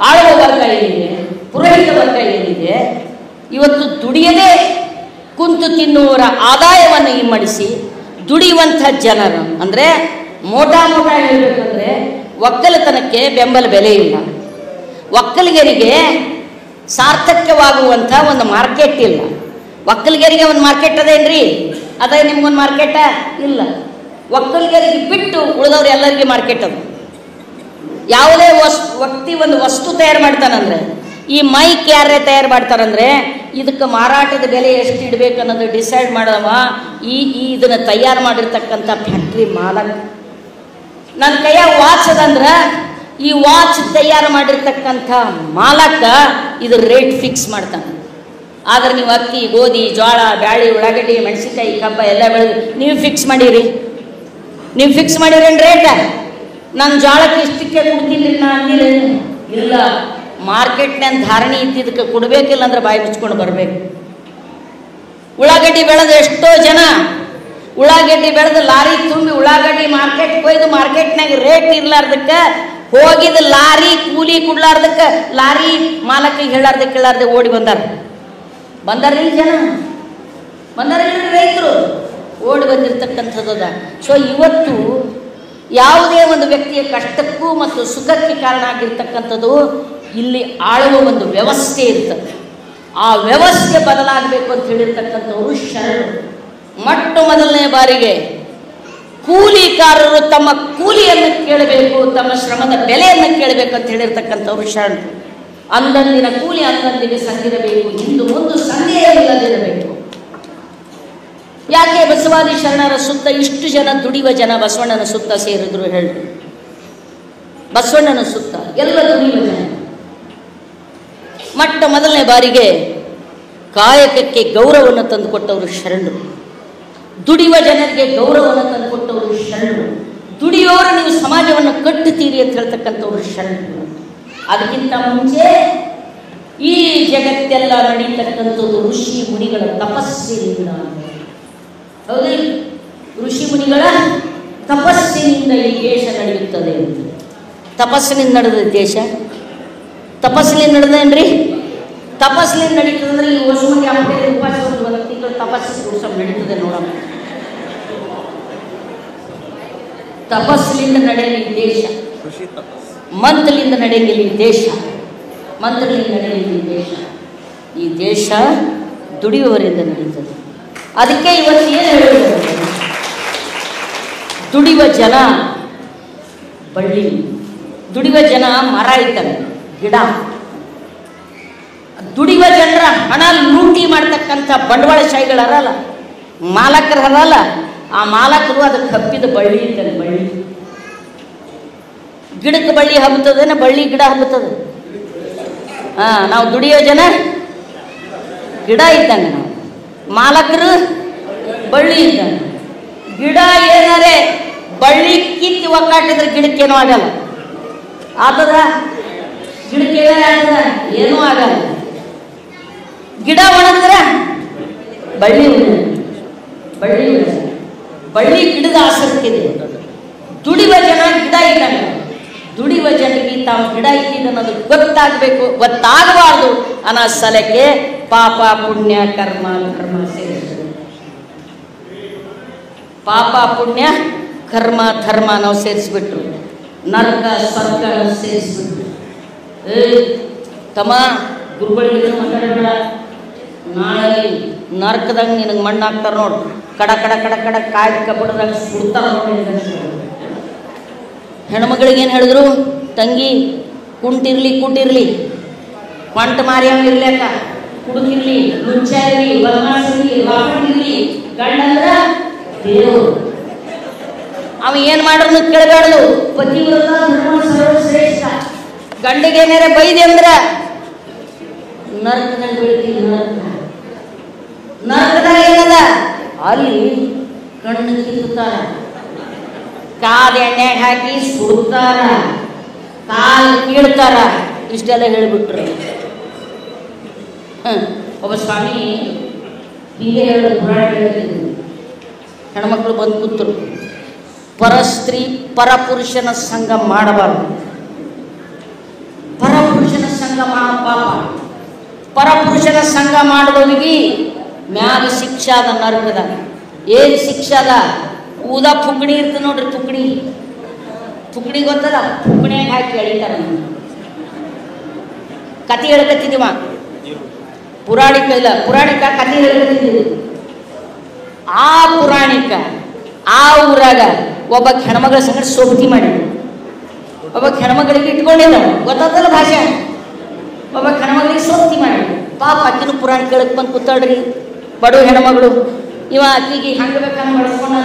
ಆಳುವ ವರ್ಗ ಏನಿದೆ, ಪುರೋಹಿತ ವರ್ಗ ಏನಿದೆ, ಇವತ್ತು ದುಡಿಯದೇ ಕುಂತು ತಿನ್ನುವವರ ಆದಾಯವನ್ನು ಇಮ್ಮಡಿಸಿ ದುಡಿಯುವಂಥ ಜನರು ಅಂದರೆ ಮೋಟಾ ಹೇಳಬೇಕಂದ್ರೆ ಒಕ್ಕಲತನಕ್ಕೆ ಬೆಂಬಲ ಬೆಲೆ ಇಲ್ಲ. ಒಕ್ಕಲಿಗರಿಗೆ ಸಾರ್ಥಕ್ಯವಾಗುವಂಥ ಒಂದು ಮಾರ್ಕೆಟ್ ಇಲ್ಲ. ಒಕ್ಕಲಿಗರಿಗೆ ಒಂದು ಮಾರ್ಕೆಟ್ ಅದೇನ್ರಿ? ಅದೇ ನಿಮ್ಗೊಂದು ಮಾರ್ಕೆಟ ಇಲ್ಲ. ಒಕ್ಕಲಿಗರಿಗೆ ಬಿಟ್ಟು ಉಳಿದವ್ರು ಎಲ್ಲರಿಗೆ ಮಾರ್ಕೆಟ್ ಅದು. ಯಾವುದೇ ವ್ಯಕ್ತಿ ಒಂದು ವಸ್ತು ತಯಾರು ಮಾಡ್ತಾನಂದ್ರೆ, ಈ ಮೈಕ್ ಯಾರೇ ತಯಾರು ಮಾಡ್ತಾರಂದ್ರೆ ಇದಕ್ಕೆ ಮಾರಾಟದ ಬೆಲೆ ಎಷ್ಟು ಇಡಬೇಕು ಅನ್ನೋದು ಡಿಸೈಡ್ ಮಾಡವ ಇದನ್ನು ತಯಾರು ಮಾಡಿರ್ತಕ್ಕಂಥ ಫ್ಯಾಕ್ಟ್ರಿ ಮಾಲಕ. ನನ್ನ ಕೈಯಾಗ ವಾಚ್ ಅದಂದ್ರೆ ಈ ವಾಚ್ ತಯಾರು ಮಾಡಿರ್ತಕ್ಕಂಥ ಮಾಲಕ ಇದು ರೇಟ್ ಫಿಕ್ಸ್ ಮಾಡ್ತಾನೆ. ಆದ್ರೆ ನೀವು ಅಕ್ಕಿ, ಗೋಧಿ, ಜೋಳ, ಬ್ಯಾಳಿ, ಉಳ್ಳಾಗಡ್ಡಿ, ಮೆಣಸಿನ್ಕಾಯಿ, ಕಬ್ಬ ಎಲ್ಲ ಬೆಳೆದು ನೀವು ಫಿಕ್ಸ್ ಮಾಡಿರಿ. ನೀವು ಫಿಕ್ಸ್ ಮಾಡಿರೇನು ರೇಟ? ನಾನು ಜೋಳಕ್ಕೆ ಇಷ್ಟಕ್ಕೆ ಕೊಡ್ತೀನಿ ನಾನು ಅಂದಿಲ್ಲ. ಇಲ್ಲ, ಮಾರ್ಕೆಟ್ನ ಧಾರಣೆ ಇದ್ದಿದ್ದಕ್ಕೆ ಕೊಡಬೇಕಿಲ್ಲ ಅಂದ್ರೆ ಬಾಯಿ ಮುಚ್ಕೊಂಡು ಬರಬೇಕು. ಉಳ್ಳಾಗಡ್ಡಿ ಬೆಳೆದ ಎಷ್ಟೋ ಜನ ಉಳ್ಳಾಗಡ್ಡಿ ಬೆಳೆದು ಲಾರಿ ತುಂಬಿ ಉಳ್ಳಾಗಡ್ಡಿ ಮಾರ್ಕೆಟ್ ಕೊಯ್ದು ಮಾರ್ಕೆಟ್ನಾಗ ರೇಟ್ ಇರ್ಲಾರ್ದಕ್ಕೆ ಹೋಗಿದ ಲಾರಿ ಕೂಲಿ ಕೊಡ್ಲಾರ್ದಕ್ಕೆ ಲಾರಿ ಮಾಲಕಿಗೆ ಹೇಳಾರ್ದೆ ಓಡಿ ಬಂದಾರಿಲ್ಲ ಜನ, ಬಂದಾರಿಲ್ಲ ರೈತರು, ಓಡಿ ಬಂದಿರತಕ್ಕಂಥದ್ದು. ಸೊ ಇವತ್ತು ಯಾವುದೇ ಒಂದು ವ್ಯಕ್ತಿಯ ಕಷ್ಟಕ್ಕೂ ಮತ್ತು ಸುಖಕ್ಕೆ ಕಾರಣ ಆಗಿರ್ತಕ್ಕಂಥದ್ದು ಇಲ್ಲಿ ಆಳುವ ಒಂದು ವ್ಯವಸ್ಥೆ ಇರ್ತದೆ. ಆ ವ್ಯವಸ್ಥೆ ಬದಲಾಗಬೇಕು ಅಂತ ಹೇಳಿರ್ತಕ್ಕಂಥವ್ರು ಶರಣರು. ಮೊಟ್ಟ ಮೊದಲನೇ ಬಾರಿಗೆ ಕೂಲಿಕಾರರು ತಮ್ಮ ಕೂಲಿಯನ್ನು ಕೇಳಬೇಕು, ತಮ್ಮ ಶ್ರಮದ ಬೆಲೆಯನ್ನು ಕೇಳಬೇಕು ಅಂತ ಹೇಳಿರ್ತಕ್ಕಂಥವ್ರು ಶರಣರು. ಅಂದಂದಿನ ಕೂಲಿ ಅಂದಂದಿಗೆ ಸಂದಿರಬೇಕು, ಇಂದು ಮುಂದೆ ಸಂದೇಹ ಇಲ್ಲದಿರಬೇಕು. ಯಾಕೆ ಬಸವಾದಿ ಶರಣರ ಸುತ್ತ ಇಷ್ಟು ಜನ ದುಡಿಯುವ ಜನ ಬಸವಣ್ಣನ ಸುತ್ತ ಸೇರಿದ್ರು ಹೇಳಿ? ಬಸವಣ್ಣನ ಸುತ್ತ ಎಲ್ಲ ದುಡಿಯುವ ಜನ. ಮೊಟ್ಟ ಮೊದಲನೇ ಬಾರಿಗೆ ಕಾಯಕಕ್ಕೆ ಗೌರವವನ್ನು ತಂದುಕೊಟ್ಟವರು ಶರಣರು. ದುಡಿಯುವ ಜನರಿಗೆ ಗೌರವವನ್ನು ತಂದುಕೊಟ್ಟವರು ಶರಣರು. ದುಡಿಯೋರು ನೀವು ಸಮಾಜವನ್ನು ಕಟ್ಟುತ್ತೀರಿ ಅಂತ ಹೇಳ್ತಕ್ಕಂಥವ್ರು ಶರಣರು. ಅದಕ್ಕಿಂತ ಮುಂಚೆ ಈ ಜಗತ್ತೆಲ್ಲ ನಡೀತಕ್ಕಂಥದ್ದು ಋಷಿ ಮುನಿಗಳ ತಪಸ್ಸಿನಿಂದ. ಹೌದು, ಋಷಿ ಮುನಿಗಳ ತಪಸ್ಸಿನಿಂದ ಈ ದೇಶ ನಡೆಯುತ್ತದೆ. ತಪಸ್ಸಿನಿಂದ ನಡೆದ ದೇಶ, ತಪಸ್ಸಿನಿಂದ ನಡೆದೇನ್ರಿ? ತಪಸ್ಸಿನಿಂದ ನಡೀತದಂದ್ರೆ ಈ ವರ್ಷ ಮಂದಿ ಅಪ್ಪೆ ಉಪವಾಸ ಒಂದು ತಿಂಗಳು ತಪಸ್ಸು ನಡೀತದೆ ನೋಡೋಣ. ತಪಸ್ಸಿನಿಂದ ನಡೆಯಲಿ ದೇಶ, ಮಂತ್ರಲಿಂದ ನಡೆಯಲಿ ದೇಶ, ಮಂತ್ರಲಿಂದ ನಡೆಯಲಿ ದೇಶ. ಈ ದೇಶ ದುಡಿಯುವವರಿಂದ ನಡೀತದೆ. ಅದಕ್ಕೆ ಇವತ್ತು ಏನು ಹೇಳುವುದು? ದುಡಿಯುವ ಜನ ಬಳ್ಳಿ, ದುಡಿಯುವ ಜನ ಮರ ಇದ್ದಾನೆ, ಗಿಡ. ದುಡಿಯುವ ಜನರ ಹಣ ಲೂಟಿ ಮಾಡ್ತಕ್ಕಂಥ ಬಂಡವಾಳಶಾಹಿಗಳರಲ್ಲ, ಮಾಲಕರಲ್ಲ. ಆ ಮಾಲಕರು ಅದಕ್ಕೆ ಹಬ್ಬಿದ ಬಳ್ಳಿ ಇದ್ದಾನೆ, ಬಳ್ಳಿ. ಗಿಡಕ್ಕೆ ಬಳ್ಳಿ ಹಬ್ಬುತ್ತದೇನ, ಬಳ್ಳಿ ಗಿಡ ಹಬ್ಬುತ್ತದೆ. ನಾವು ದುಡಿಯೋ ಜನ ಗಿಡ ಇದ್ದಂಗೆ, ನಾವು ಮಾಲಕರು ಬಳ್ಳಿ ಇದ್ದಂಗೆ. ಗಿಡ ಏನಾರೆ ಬಳ್ಳಿ ಕಿತ್ತಿ ಒಕ್ಕಾಟಿದ್ರೆ ಗಿಡಕ್ಕೇನೂ ಆಗಲ್ಲ. ಆತದ ಗಿಡಕ್ಕೆ ಆಗ್ತದ? ಏನೂ ಆಗಲ್ಲ. ಗಿಡ ಒಣಗಿದ್ರೆ ಬಳ್ಳಿ ಬಳ್ಳಿ ಬಳ್ಳಿ ಗಿಡದ ಆಸಕ್ತಿದೆ. ದುಡಿಯುವ ಜನ ಗಿಡ ಇದ್ದಂಗೆ. ದುಡಿಯುವ ಜನರಿಗೆ ತಾವು ಗಿಡ ಇದ್ದಿದ್ದು ಅನ್ನೋದು ಗೊತ್ತಾಗಬೇಕು, ಗೊತ್ತಾಗಬಾರ್ದು ಅನ್ನೋ ಸಲಕ್ಕೆ ಪಾಪ ಪುಣ್ಯ ಕರ್ಮ ಧರ್ಮ ಸೇರಿಸ್ತದೆ. ಪಾಪ ಪುಣ್ಯ ಕರ್ಮ ಧರ್ಮ ನಾವು ಸೇರಿಸ್ಬಿಟ್ರು, ನರಕ ಸ್ವರ್ಗ ಸೇರಿಸ್ಬಿಟ್ರು. ತಮ್ಮ ಗುರುಗಳಿಗೆ ಮಾತಾಡಬೇಡ, ನಾಳೆ ನರಕದಾಗ ನಿನಗೆ ಮಣ್ಣು ಹಾಕ್ತಾರೆ ನೋಡು, ಕಡ ಕಡ ಕಡ ಕಡ ಕಾಯ್ದು ಕಬ್ಬಡದಾಗ ಸುಡ್ತಾರ ನೋಡಿ. ಹೆಣ್ಮಕ್ಳಿಗೆ ಏನು ಹೇಳಿದ್ರು? ತಂಗಿ ಕುಂಟಿರ್ಲಿ ಕೊಂಟ ಮಾರಿಯಮ್ಮ ಇರ್ಲಿಕ್ಕ, ಕುಡುಕಿರ್ಲಿ, ಲುಚ್ಚ ಇರಲಿ, ಬದಮಾಸ್ ಇರಲಿ, ವಾಪಡಿರ್ಲಿ, ಗಂಡಂದ್ರ ದೇವರು. ಅವ ಏನು ಮಾಡ್ರು ಕೇಳಬೇಡದು. ಪತಿವ್ರತ ಧರ್ಮ ಸರ್ವಶ್ರೇಷ್ಠ. ಗಂಡಿಗೆ ಏನಾರ ಬೈದೆ ಅಂದ್ರ ನರಕದಲ್ಲಿ ಬೆಳಿತೀವಿ. ನರಕದಾಗ ಏನದ? ಅಲ್ಲಿ ಕಣ್ಣು ಕಿತ್ತಾರ, ಕಾದ ಎಣ್ಣೆಗೆ ಹಾಕಿ ಸುಡ್ತಾರ, ಕಾಲು ಕೀಳ್ತಾರ. ಇಷ್ಟೆಲ್ಲ ಹೇಳಿಬಿಟ್ರು. ಒಬ್ಬ ಸ್ವಾಮಿ ಹೀಗೆ ಹೇಳೋದು, ಪುರಾಣ ಹೇಳ್ತಿದ್ರು. ಹೆಣ್ಮಕ್ಳು ಬಂದು ಕೂತರು. ಪರಸ್ತ್ರೀ ಪರಪುರುಷನ ಸಂಘ ಮಾಡಬಾರ್ದು. ಪರಪುರುಷನ ಸಂಘ ಪಾಪ. ಪರಪುರುಷನ ಸಂಘ ಮಾಡಿದವರಿಗೆ ಮ್ಯಾಗ ಶಿಕ್ಷಾದ ನರಕದ. ಏನು ಶಿಕ್ಷಾದ? ಊದ ಪುಕ್ಕಣಿ ಇರ್ತದೆ ನೋಡ್ರಿ, ಪುಕ್ಕಣಿ ಗೊತ್ತಲ್ಲ? ಪುಕ್ಕಣಿಯಾಗ ಹಾಕಿ ಎಳಿತಾರ. ಕತೆ ಹೇಳ್ಕತ್ತಿದ್ದೀವ, ಪುರಾಣಿಕ ಇಲ್ಲ, ಪುರಾಣಿಕ ಕತೆ ಹೇಳ್ಕತ್ತಿದ್ದೀವಿ. ಆ ಪುರಾಣಿಕ ಆ ಊರಾಗ ಒಬ್ಬ ಹೆಣ್ಮಗಳ ಸಂಗಡ ಸೋಬತಿ ಮಾಡಿದ್ರು. ಒಬ್ಬ ಹೆಣ್ಮಗಳಿಗೆ ಇಟ್ಕೊಂಡಿಲ್ಲ, ಗೊತ್ತಾಗಲ್ಲ ಭಾಷೆ. ಒಬ್ಬ ಹೆಣ್ಮಗಳಿಗೆ ಸೋಬತಿ ಮಾಡಿದ್ರು. ಪಾಪ ಅಕ್ಕಿನೂ ಪುರಾಣ ಕೇಳಕ್ಕೆ ಬಂದು ಕೂತಾಳ್ರಿ, ಬಡ ಹೆಣ್ಮಗಳು. ಇವ ಅಕ್ಕಿಗೆ ಹಂಗೆ ಬೇಕಂಗೆ ಬಳಸ್ಕೊಂಡ.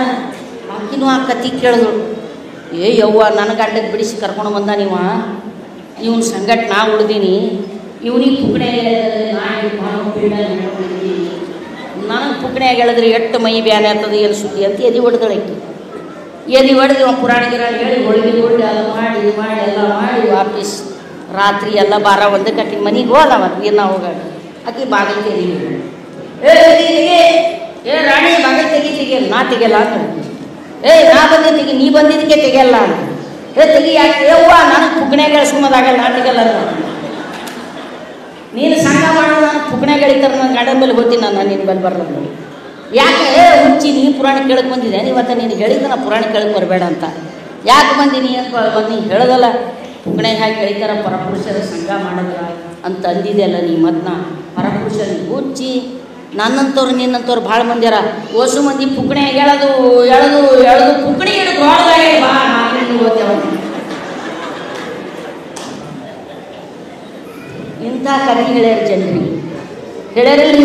ಆಕಿನೂ ಆ ಕತಿ ಕೇಳಿದ್ರು. ಯವ್ವ, ನನ್ನ ಗಂಡಕ್ಕೆ ಬಿಡಿಸಿ ಕರ್ಕೊಂಡು ಬಂದ ನೀವ, ಇವನ್ ಸಂಗಟ್ ನಾ ಉಳ್ದೀನಿ, ಇವನಿಗೆ ಪುಕ್ಕಣೆ ನನಗೆ ಪುಕ್ಕಣೆಯಾಗ ಹೇಳಿದ್ರೆ ಎಷ್ಟು ಮೈ ಬ್ಯಾನೆ ಆಗ್ತದೆ, ಏನು ಸುದ್ದಿ ಅಂತ ಎದಿ ಹೊಡೆದಳಕ್ಕೆ. ಎದಿ ಹೊಡೆದು ಪುರಾಣ ಗಿರಾಣ ಹೇಳಿ ಹೋಳಿಗೆ ಹೊಳ್ಳಿ ಎಲ್ಲ ಮಾಡಿ ಎಲ್ಲ ಮಾಡಿ ವಾಪಸ್ ರಾತ್ರಿ ಎಲ್ಲ 12 ಆಕಿ ಮನೆಗೆ ಹೋದವ. ಏನು ಹೋಗ ಆಕಿ ಬಾಗಿಲು ತೆರೀ ತೆಗೆಯಲ್ಲ ಅಂತ. ನಾ ಬಂದಿದ್ದಕ್ಕೆ ನೀ ಬಂದಿದ್ದಕ್ಕೆ ತೆಗೆಯಲ್ಲ ಅಂತ. ತೆಗಿ ಯಾಕೆ ಯವ್ವ ನನಗೆ ಪುಗ್ನೆಗಳ ಸುಮ್ಮದಾಗಲ್ಲ, ನಾ ತೆಗೆಯಲ್ಲ. ನೀನು ಸಂಘ ಮಾಡೋ ನಾನು ಪುಗ್ನೆಗಳಿದ್ದಾರೆ, ನನ್ನ ಗಂಡನ ಮೇಲೆ ಹೋಗ್ತೀನಿ, ನಾನು ನಿನ್ನ ಬಲ್ಲಿ ಬರಲ್ಲ. ಯಾಕೆ ಹುಚ್ಚಿ ನೀ ಪುರಾಣ ಕೇಳಕ್ಕೆ ಬಂದಿದ್ದೆ, ಇವತ್ತು ನೀನು ಹೇಳಿದ್ದ ನಾ ಪುರಾಣ ಕೇಳಕ್ಕೆ ಬರಬೇಡ ಅಂತ. ಯಾಕೆ ಬಂದೀನಿ ಅಂತ ಬಂದು ನೀನು ಹೇಳೋದಲ್ಲ. ಪುಗ್ನೆಗೆ ಹಾಕಿ ಹೇಳಿದಾರ ಪರಪುರುಷರ ಸಂಘ ಮಾಡಿದ್ರ ಅಂತ ಅಂದಿದೆಯಲ್ಲ ನೀ. ಮತ್ತು ಪರಪುರುಷರಿಗೆ ಹುಚ್ಚಿ ನನ್ನಂಥವ್ರು ನಿನ್ನಂಥವ್ರು ಭಾಳ ಮಂದಿರ. ಓಸು ಮಂದಿ ಪುಗ್ನೆ ಎಳೆದು ಎಳೆದು ಎಳೆದು ಪುಗ್ನೆ ಹಿಡಿದು ಹೊಡೆದಾಗೆ ಬಾ ಓದ್ತೇವ. ಇಂಥ ಕತೆ ಹೇಳ್ಯಾರ ಜನರಿಗೆ, ಹೇಳ್ಯಾರಿಲ್ಲ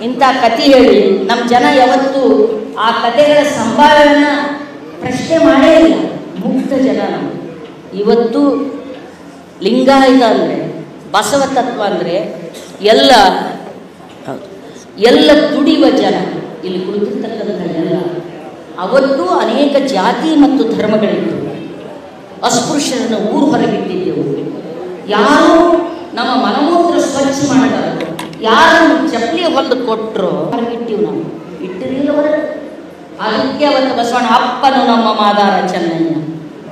ಇಂಥ ಕತೆ ಹೇಳಿ ನಮ್ಮ ಜನ ಯಾವತ್ತೂ ಆ ಕತೆಗಳ ಸಂಭಾವನೆಯನ್ನು ಪ್ರಶ್ನೆ ಮಾಡೇ ಇಲ್ಲ. ಮುಕ್ತ ಜನ ನಾವು. ಇವತ್ತು ಲಿಂಗಾಯತ ಅಂದರೆ, ಬಸವ ತತ್ವ ಅಂದರೆ ಎಲ್ಲ ದುಡಿಯುವ ಜನ ಇಲ್ಲಿ ಕುಳಿತಿರ್ತಕ್ಕಂಥ ಎಲ್ಲ. ಅವತ್ತು ಅನೇಕ ಜಾತಿ ಮತ್ತು ಧರ್ಮಗಳಿತ್ತು. ಅಸ್ಪೃಶ್ಯರನ್ನು ಊರು ಹೊರಗಿಟ್ಟಿದ್ದೆವು. ಯಾರು ನಮ್ಮ ಮನಮೂತ್ರ ಸ್ವಚ್ಛ ಮಾಡಿದಾರ, ಯಾರು ಚಪ್ಪಲಿ ಹೊಲಿದು ಕೊಟ್ಟರು ಹೊರಗಿಟ್ಟಿವು ನಾವು, ಇಟ್ಟಿರಲಿಲ್ಲ ಹೊರಗೆ. ಅದಕ್ಕೆ ಅವತ್ತು ಬಸವಣ್ಣ ಅಪ್ಪನು ನಮ್ಮ ಮಾದಾರ ಚೆನ್ನಯ್ಯ,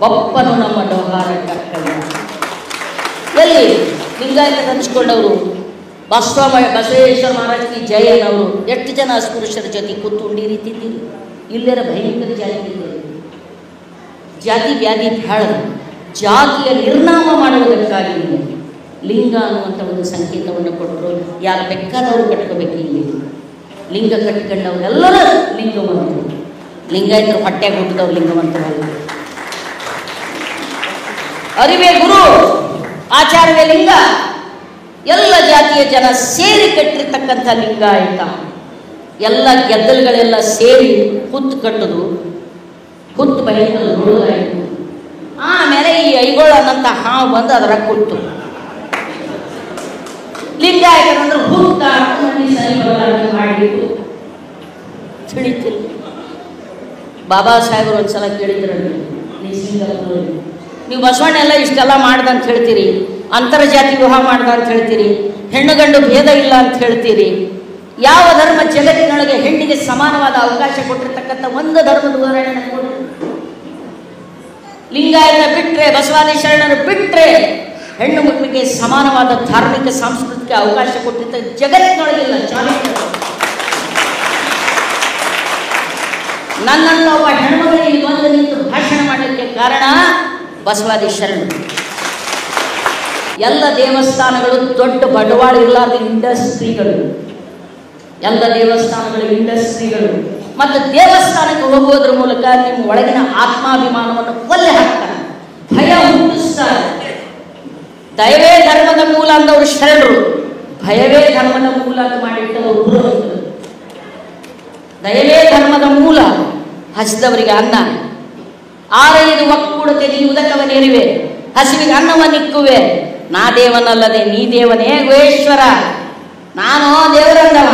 ಬಪ್ಪನು ನಮ್ಮ ಡೋಹಾರ ಕಕ್ಕಯ್ಯ. ಎಲ್ಲಿ ಲಿಂಗಾಯತ ಹಂಚ್ಕೊಂಡವರು ಬಸವೇಶ್ವರ ಮಹಾರಾಜ್ ಜಯನವರು ಎಷ್ಟು ಜನ ಅಸ್ಪೃಶ್ಯರ ಜೊತೆ ಕೂತು ಉಂಡಿರಿತಿದ್ದೀರಿ. ಇಲ್ಲರ ಭಯಂಕರ ಜಾತಿ ಇದೆ. ಜಾತಿ ವ್ಯಾಧಿ ಭಾಳ. ಜಾತಿಯ ನಿರ್ನಾಮ ಮಾಡುವುದಕ್ಕಾಗಿ ಲಿಂಗ ಅನ್ನುವಂಥ ಒಂದು ಸಂಕೇತವನ್ನು ಕೊಟ್ಟರು. ಯಾರು ಬೇಕಾದವರು ಕಟ್ಕೋಬೇಕು. ಇಲ್ಲಿ ಲಿಂಗ ಕಟ್ಕೊಂಡವರೆಲ್ಲರೂ ಲಿಂಗವಂತರು. ಲಿಂಗಾಯತರು ಹೊಟ್ಟೆಗೆ ಹುಟ್ಟಿದವ್ರು ಲಿಂಗವಂತರಲ್ಲ. ಅರಿವೇ ಗುರು, ಆಚಾರ್ಯವೇ ಲಿಂಗ. ಎಲ್ಲ ಜಾತಿಯ ಜನ ಸೇರಿ ಕಟ್ಟಿರ್ತಕ್ಕಂಥ ಲಿಂಗಾಯತ. ಎಲ್ಲ ಗೆದ್ದಲುಗಳೆಲ್ಲ ಸೇರಿ ಹುತ್ತು ಕಟ್ಟೋದು, ಹುತ್ತು ಬಯಲು ಹುಡುಗಾಯಿತು. ಆಮೇಲೆ ಈ ಐಗೋಳನ್ನಂತ ಹಾವು ಬಂದು ಅದರ ಕೂತು ಲಿಂಗಾಯತರಂದ್ರೆ ಹುತ್ತ ಮಾಡಿಬಿಟ್ಟು ತಿಳಿತಿಲ್ಲ. ಬಾಬಾ ಸಾಹೇಬರು ಒಂದ್ಸಲ ಕೇಳಿದ್ರಲ್ಲಿ, ನೀವು ಬಸವಣ್ಣ ಎಲ್ಲ ಇಷ್ಟೆಲ್ಲ ಮಾಡ್ದ ಅಂತ ಹೇಳ್ತೀರಿ, ಅಂತರ್ಜಾತಿ ವಿವಾಹ ಮಾಡ್ದ ಅಂತ ಹೇಳ್ತೀರಿ, ಹೆಣ್ಣು ಗಂಡು ಭೇದ ಇಲ್ಲ ಅಂತ ಹೇಳ್ತೀರಿ. ಯಾವ ಧರ್ಮ ಜಗತ್ತಿನೊಳಗೆ ಹೆಣ್ಣಿಗೆ ಸಮಾನವಾದ ಅವಕಾಶ ಕೊಟ್ಟಿರ್ತಕ್ಕಂಥ ಒಂದು ಧರ್ಮದ ಉದಾಹರಣೆ ಕೊಡಿ. ಲಿಂಗಾಯತ ಬಿಟ್ರೆ, ಬಸವಾದಿ ಶರಣರು ಬಿಟ್ರೆ ಹೆಣ್ಣು ಮಕ್ಕಳಿಗೆ ಸಮಾನವಾದ ಧಾರ್ಮಿಕ ಸಾಂಸ್ಕೃತಿಕ ಅವಕಾಶ ಕೊಟ್ಟಿದ್ದ ಜಗತ್ತಿನೊಳಗಿಲ್ಲ. ನನ್ನನ್ನು ಒಬ್ಬ ಹೆಣ್ಮಗಳಿಗೆ ಬಂದು ನಿಂತು ಭಾಷಣ ಮಾಡಲಿಕ್ಕೆ ಕಾರಣ ಬಸವಾದಿ ಶರಣರು. ಎಲ್ಲ ದೇವಸ್ಥಾನಗಳು ದೊಡ್ಡ ಬಂಡವಾಳ ಇರಲಾರ್ದ ಇಂಡಸ್ಟ್ರಿಗಳು. ಎಲ್ಲ ದೇವಸ್ಥಾನಗಳು ಇಂಡಸ್ಟ್ರಿಗಳು. ಮತ್ತು ದೇವಸ್ಥಾನಕ್ಕೆ ಹೋಗುವುದರ ಮೂಲಕ ನಿಮ್ಮ ಒಳಗಿನ ಆತ್ಮಾಭಿಮಾನವನ್ನು ಕೊಲ್ಲೆ ಹಾಕ್ತಾರೆ, ಭಯ ಹುಟ್ಟಿಸ್ತಾರೆ. ದಯವೇ ಧರ್ಮದ ಮೂಲ ಅಂದವರು ಶರಣರು, ಭಯವೇ ಧರ್ಮದ ಮೂಲ ಅಂತ ಮಾಡಿಟ್ಟವರು. ದಯವೇ ಧರ್ಮದ ಮೂಲ. ಹಸಿದವರಿಗೆ ಅನ್ನ, ಆರೈದು ಒಕ್ಕೂಡತೆ ನೀ ಉದಕವನೇರಿವೆ, ಹಸಿವಿಗೆ ಅನ್ನವನ್ನಿಕ್ಕುವೆ. ನಾ ದೇವನಲ್ಲದೆ ನೀ ದೇವನೇ ಗುಹೇಶ್ವರ. ನಾನು ದೇವರಂದವ.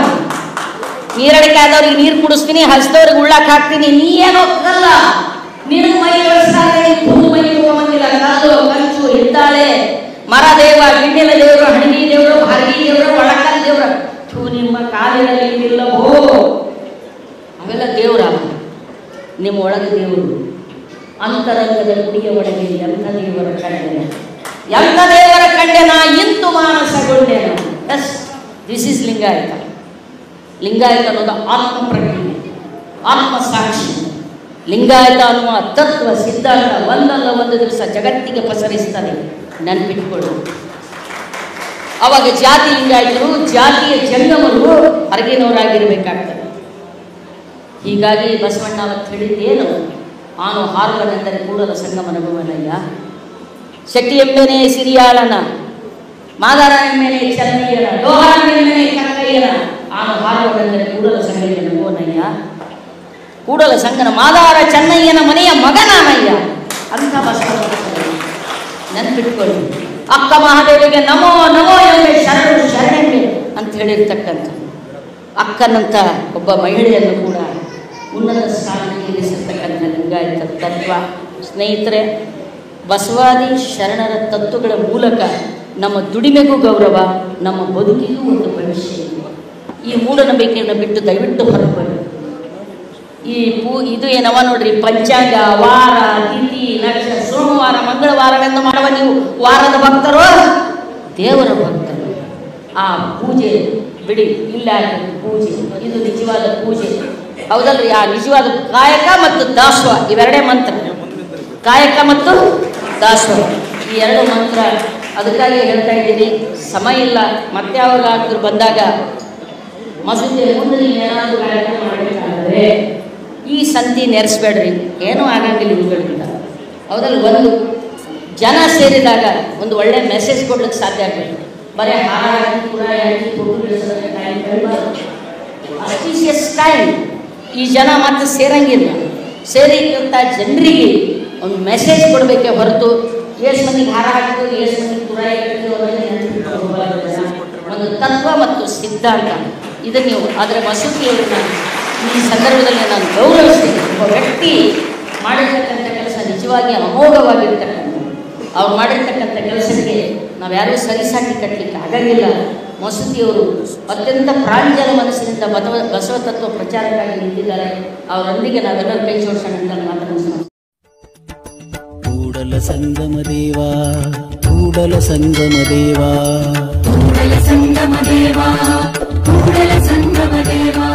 ನೀರಡಿಕೆ ಆದವ್ರಿಗೆ ನೀರು ಕುಡಿಸ್ತೀನಿ, ಹಸಿದವ್ರಿಗೆ ಉಳ್ಳಾಕ್ ಹಾಕ್ತೀನಿ. ನೀ ಏನೋ ಕಲ್ಲ, ನಿನ್ನ ಮೈ ಮೈ ಹೋಗಂಗಿಲ್ಲ. ಕಲ್ಲು ಕಂಚು ಇದ್ದಾಳೆ, ಮರ ದೇವ, ಗಿಣ್ಣಿಲ ದೇವರು, ಹಣಗಿ ದೇವರು, ಹರಗಿ ದೇವರು, ಒಳಕಲ್ ದೇವರು. ನಿಮ್ಮ ಕಾಲಿನಲ್ಲಿ ಇಲ್ಲವೋ ಅವೆಲ್ಲ ದೇವರ. ನಿಮ್ಮ ಒಳಗೆ ದೇವರು. ಅಂತರಂಗದ ಗುಡಿಯ ಒಳಗೆ ಎಂಥ ದೇವರ ಕಂಡೆನ, ಎಂಥ ದೇವರ ಕಂಡೆನ, ಇಂತು ಮಾನಸಗೊಂಡೆನ. Yes, this is Lingayat. Lingayat ಅನ್ನೋದು ಆತ್ಮ ಪ್ರಜ್ಞೆ, ಆತ್ಮ ಸಾಕ್ಷಿ. ಲಿಂಗಾಯತ ಅನ್ನುವ ತತ್ವ ಸಿದ್ಧಾಂತ ಒಂದಲ್ಲ ಒಂದು ದಿವಸ ಜಗತ್ತಿಗೆ ಪಸರಿಸ್ತಾರೆ. ನೆನ್ಪಿಟ್ಕೊಳ್ಳು. ಅವಾಗ ಜಾತಿ ಲಿಂಗಾಯತರು, ಜಾತಿಯ ಜಂಗಮರು ಹೊರಗಿನವರಾಗಿರ್ಬೇಕಾಗ್ತದೆ. ಹೀಗಾಗಿ ಬಸವಣ್ಣ ಅವತ್ತು ಹೇಳಿದ್ದೇನು, ಆನು ಹಾರುವನೆಂದರೆ ಕೂಡಲ ಸಂಗಮನ ಭುವನಯ್ಯ, ಶೆಟ್ಟಿ ಎಂಬೆನೆ ಸಿರಿಯಾಳನ, ಮಾದಾರ ಎಂಬೆನೆ ಚೆನ್ನಯ್ಯನ, ಲೋಹಾರ ಎಂಬೆನೆ ಕಕ್ಕಯ್ಯನ, ಆನು ಹಾರುವನೆಂದರೆ ಕೂಡಲ ಸಂಗಮನ ಭುವನಯ್ಯ. ಕೂಡಲ ಸಂಗನ ಮಾದಾರ ಚೆನ್ನಯ್ಯನ ಮನೆಯ ಮಗನಾನಯ್ಯ ಅಂತ ಬಸವಣ್ಣ ನೆನ್ಪಿಟ್ಕೊಳ್ಳಿ. ಅಕ್ಕ ಮಹಾದೇವಿಗೆ ನಮೋ ನಮೋ ಎಂಬೆ ಶರಣು ಶರಣೆಂಬೆ ಅಂತ ಹೇಳಿರ್ತಕ್ಕಂಥ ಅಕ್ಕನಂತ ಒಬ್ಬ ಮಹಿಳೆಯನ್ನು ಕೂಡ ಉನ್ನತ ಸ್ಥಾನಕ್ಕೆ ಇರಿಸಿರ್ತಕ್ಕಂಥ ಲಿಂಗಾಯತ ತತ್ವ. ಸ್ನೇಹಿತರೆ, ಬಸವಾದಿ ಶರಣರ ತತ್ವಗಳ ಮೂಲಕ ನಮ್ಮ ದುಡಿಮೆಗೂ ಗೌರವ, ನಮ್ಮ ಬದುಕಿಗೂ ಒಂದು ಭವಿಷ್ಯ ಇದೆ. ಈ ಮೂಢನಂಬಿಕೆಯನ್ನು ಬಿಟ್ಟು ದಯವಿಟ್ಟು ಹೊರಬನ್ನಿ. ಇದು ಏನವ ನೋಡ್ರಿ, ಪಂಚಾಂಗ, ವಾರ, ತಿಥಿ, ನಕ್ಷತ್ರ, ಸೋಮವಾರ, ಮಂಗಳವಾರವೆಂದು ಮಾಡುವ ನೀವು ವಾರದ ಭಕ್ತರು, ದೇವರ ಭಕ್ತರು. ಆ ಪೂಜೆ ಬಿಡಿ, ಇಲ್ಲ ಪೂಜೆ, ಇದು ನಿಜವಾದ ಪೂಜೆ ಹೌದಲ್ರಿ. ಆ ನಿಜವಾದ ಕಾಯಕ ಮತ್ತು ದಾಸೋಹ ಇವೆರಡೇ ಮಂತ್ರ, ಕಾಯಕ ಮತ್ತು ದಾಸೋಹ ಈ ಎರಡು ಮಂತ್ರ. ಅದಕ್ಕಾಗಿ ಹೇಳ್ತಾ ಇದ್ದೀನಿ, ಸಮಯ ಇಲ್ಲ, ಮತ್ತೆ ಯಾವಾಗಾದ್ರೂ ಬಂದಾಗ ಮಸೂದೆ ಮುಂದೆ ಏನಾದರೂ ಕಾರ್ಯಕ್ರಮ ಮಾಡಬೇಕಾದ್ರೆ ಈ ಸಂತಿ ನೆರೆಸ್ಬೇಡ್ರಿ, ಏನೂ ಆಗಂಗಿಲ್ಲ ಇವುಗಳಿಂದ ಹೌದಲ್ಲ. ಒಂದು ಜನ ಸೇರಿದಾಗ ಒಂದು ಒಳ್ಳೆ ಮೆಸೇಜ್ ಕೊಡ್ಲಿಕ್ಕೆ ಸಾಧ್ಯ ಆಗಬೇಕು. ಬರೀ ಹಾರ ಟೈಮ್ ಈ ಜನ ಮತ್ತೆ ಸೇರಂಗಿಲ್ಲ. ಸೇರಿದಂಥ ಜನರಿಗೆ ಒಂದು ಮೆಸೇಜ್ ಕೊಡಬೇಕೆ ಹೊರತು ಎಷ್ಟು ಮಂದಿಗೆ ಹಾರ ಹಾಕಿದ್ರು, ಎಷ್ಟು ಮಂದಿಗೆ ತುರಾಯಿ ಒಂದು ತತ್ವ ಮತ್ತು ಸಿದ್ಧಾಂತ ಇದನ್ನು ನೀವು. ಆದರೆ ಮಸೂತಿಯವ್ರನ್ನ ಈ ಸಂದರ್ಭದಲ್ಲಿ ನಾನು ಗೌರವಿಸ್ತೀನಿ. ಒಬ್ಬ ವ್ಯಕ್ತಿ ಮಾಡಿರ್ತಕ್ಕಂಥ ಕೆಲಸ ನಿಜವಾಗಿ ಅಮೋಘವಾಗಿರ್ತಕ್ಕಂಥ, ಅವ್ರು ಮಾಡಿರ್ತಕ್ಕಂಥ ಕೆಲಸಕ್ಕೆ ನಾವ್ಯಾರೂ ಸರಿಸಾಟಿ ಕಟ್ಟಲಿಕ್ಕೆ ಆಗಂಗಿಲ್ಲ. ಮಸೂತಿಯವರು ಅತ್ಯಂತ ಪ್ರಾಂಜಲ ಮನಸ್ಸಿನಿಂದ ಬಸವ ತತ್ವ ಪ್ರಚಾರಕ್ಕಾಗಿ ನಿಂತಿದ್ದಾರೆ. ಅವರೊಂದಿಗೆ ನಾವೆಲ್ಲರೂ ಕೈ ಜೋಡಿಸೋಣ ಅಂತ ಮಾತನಾಡ್ತೀನಿ. ಕೂಡಲ ಸಂಗಮ ದೇವಾ, ಕೂಡಲ ಸಂಗಮ ದೇವಾ, ಕೂಡಲ ಸಂಗಮ ದೇವಾ, ಕೂಡಲ ಸಂಗಮ ದೇವಾ.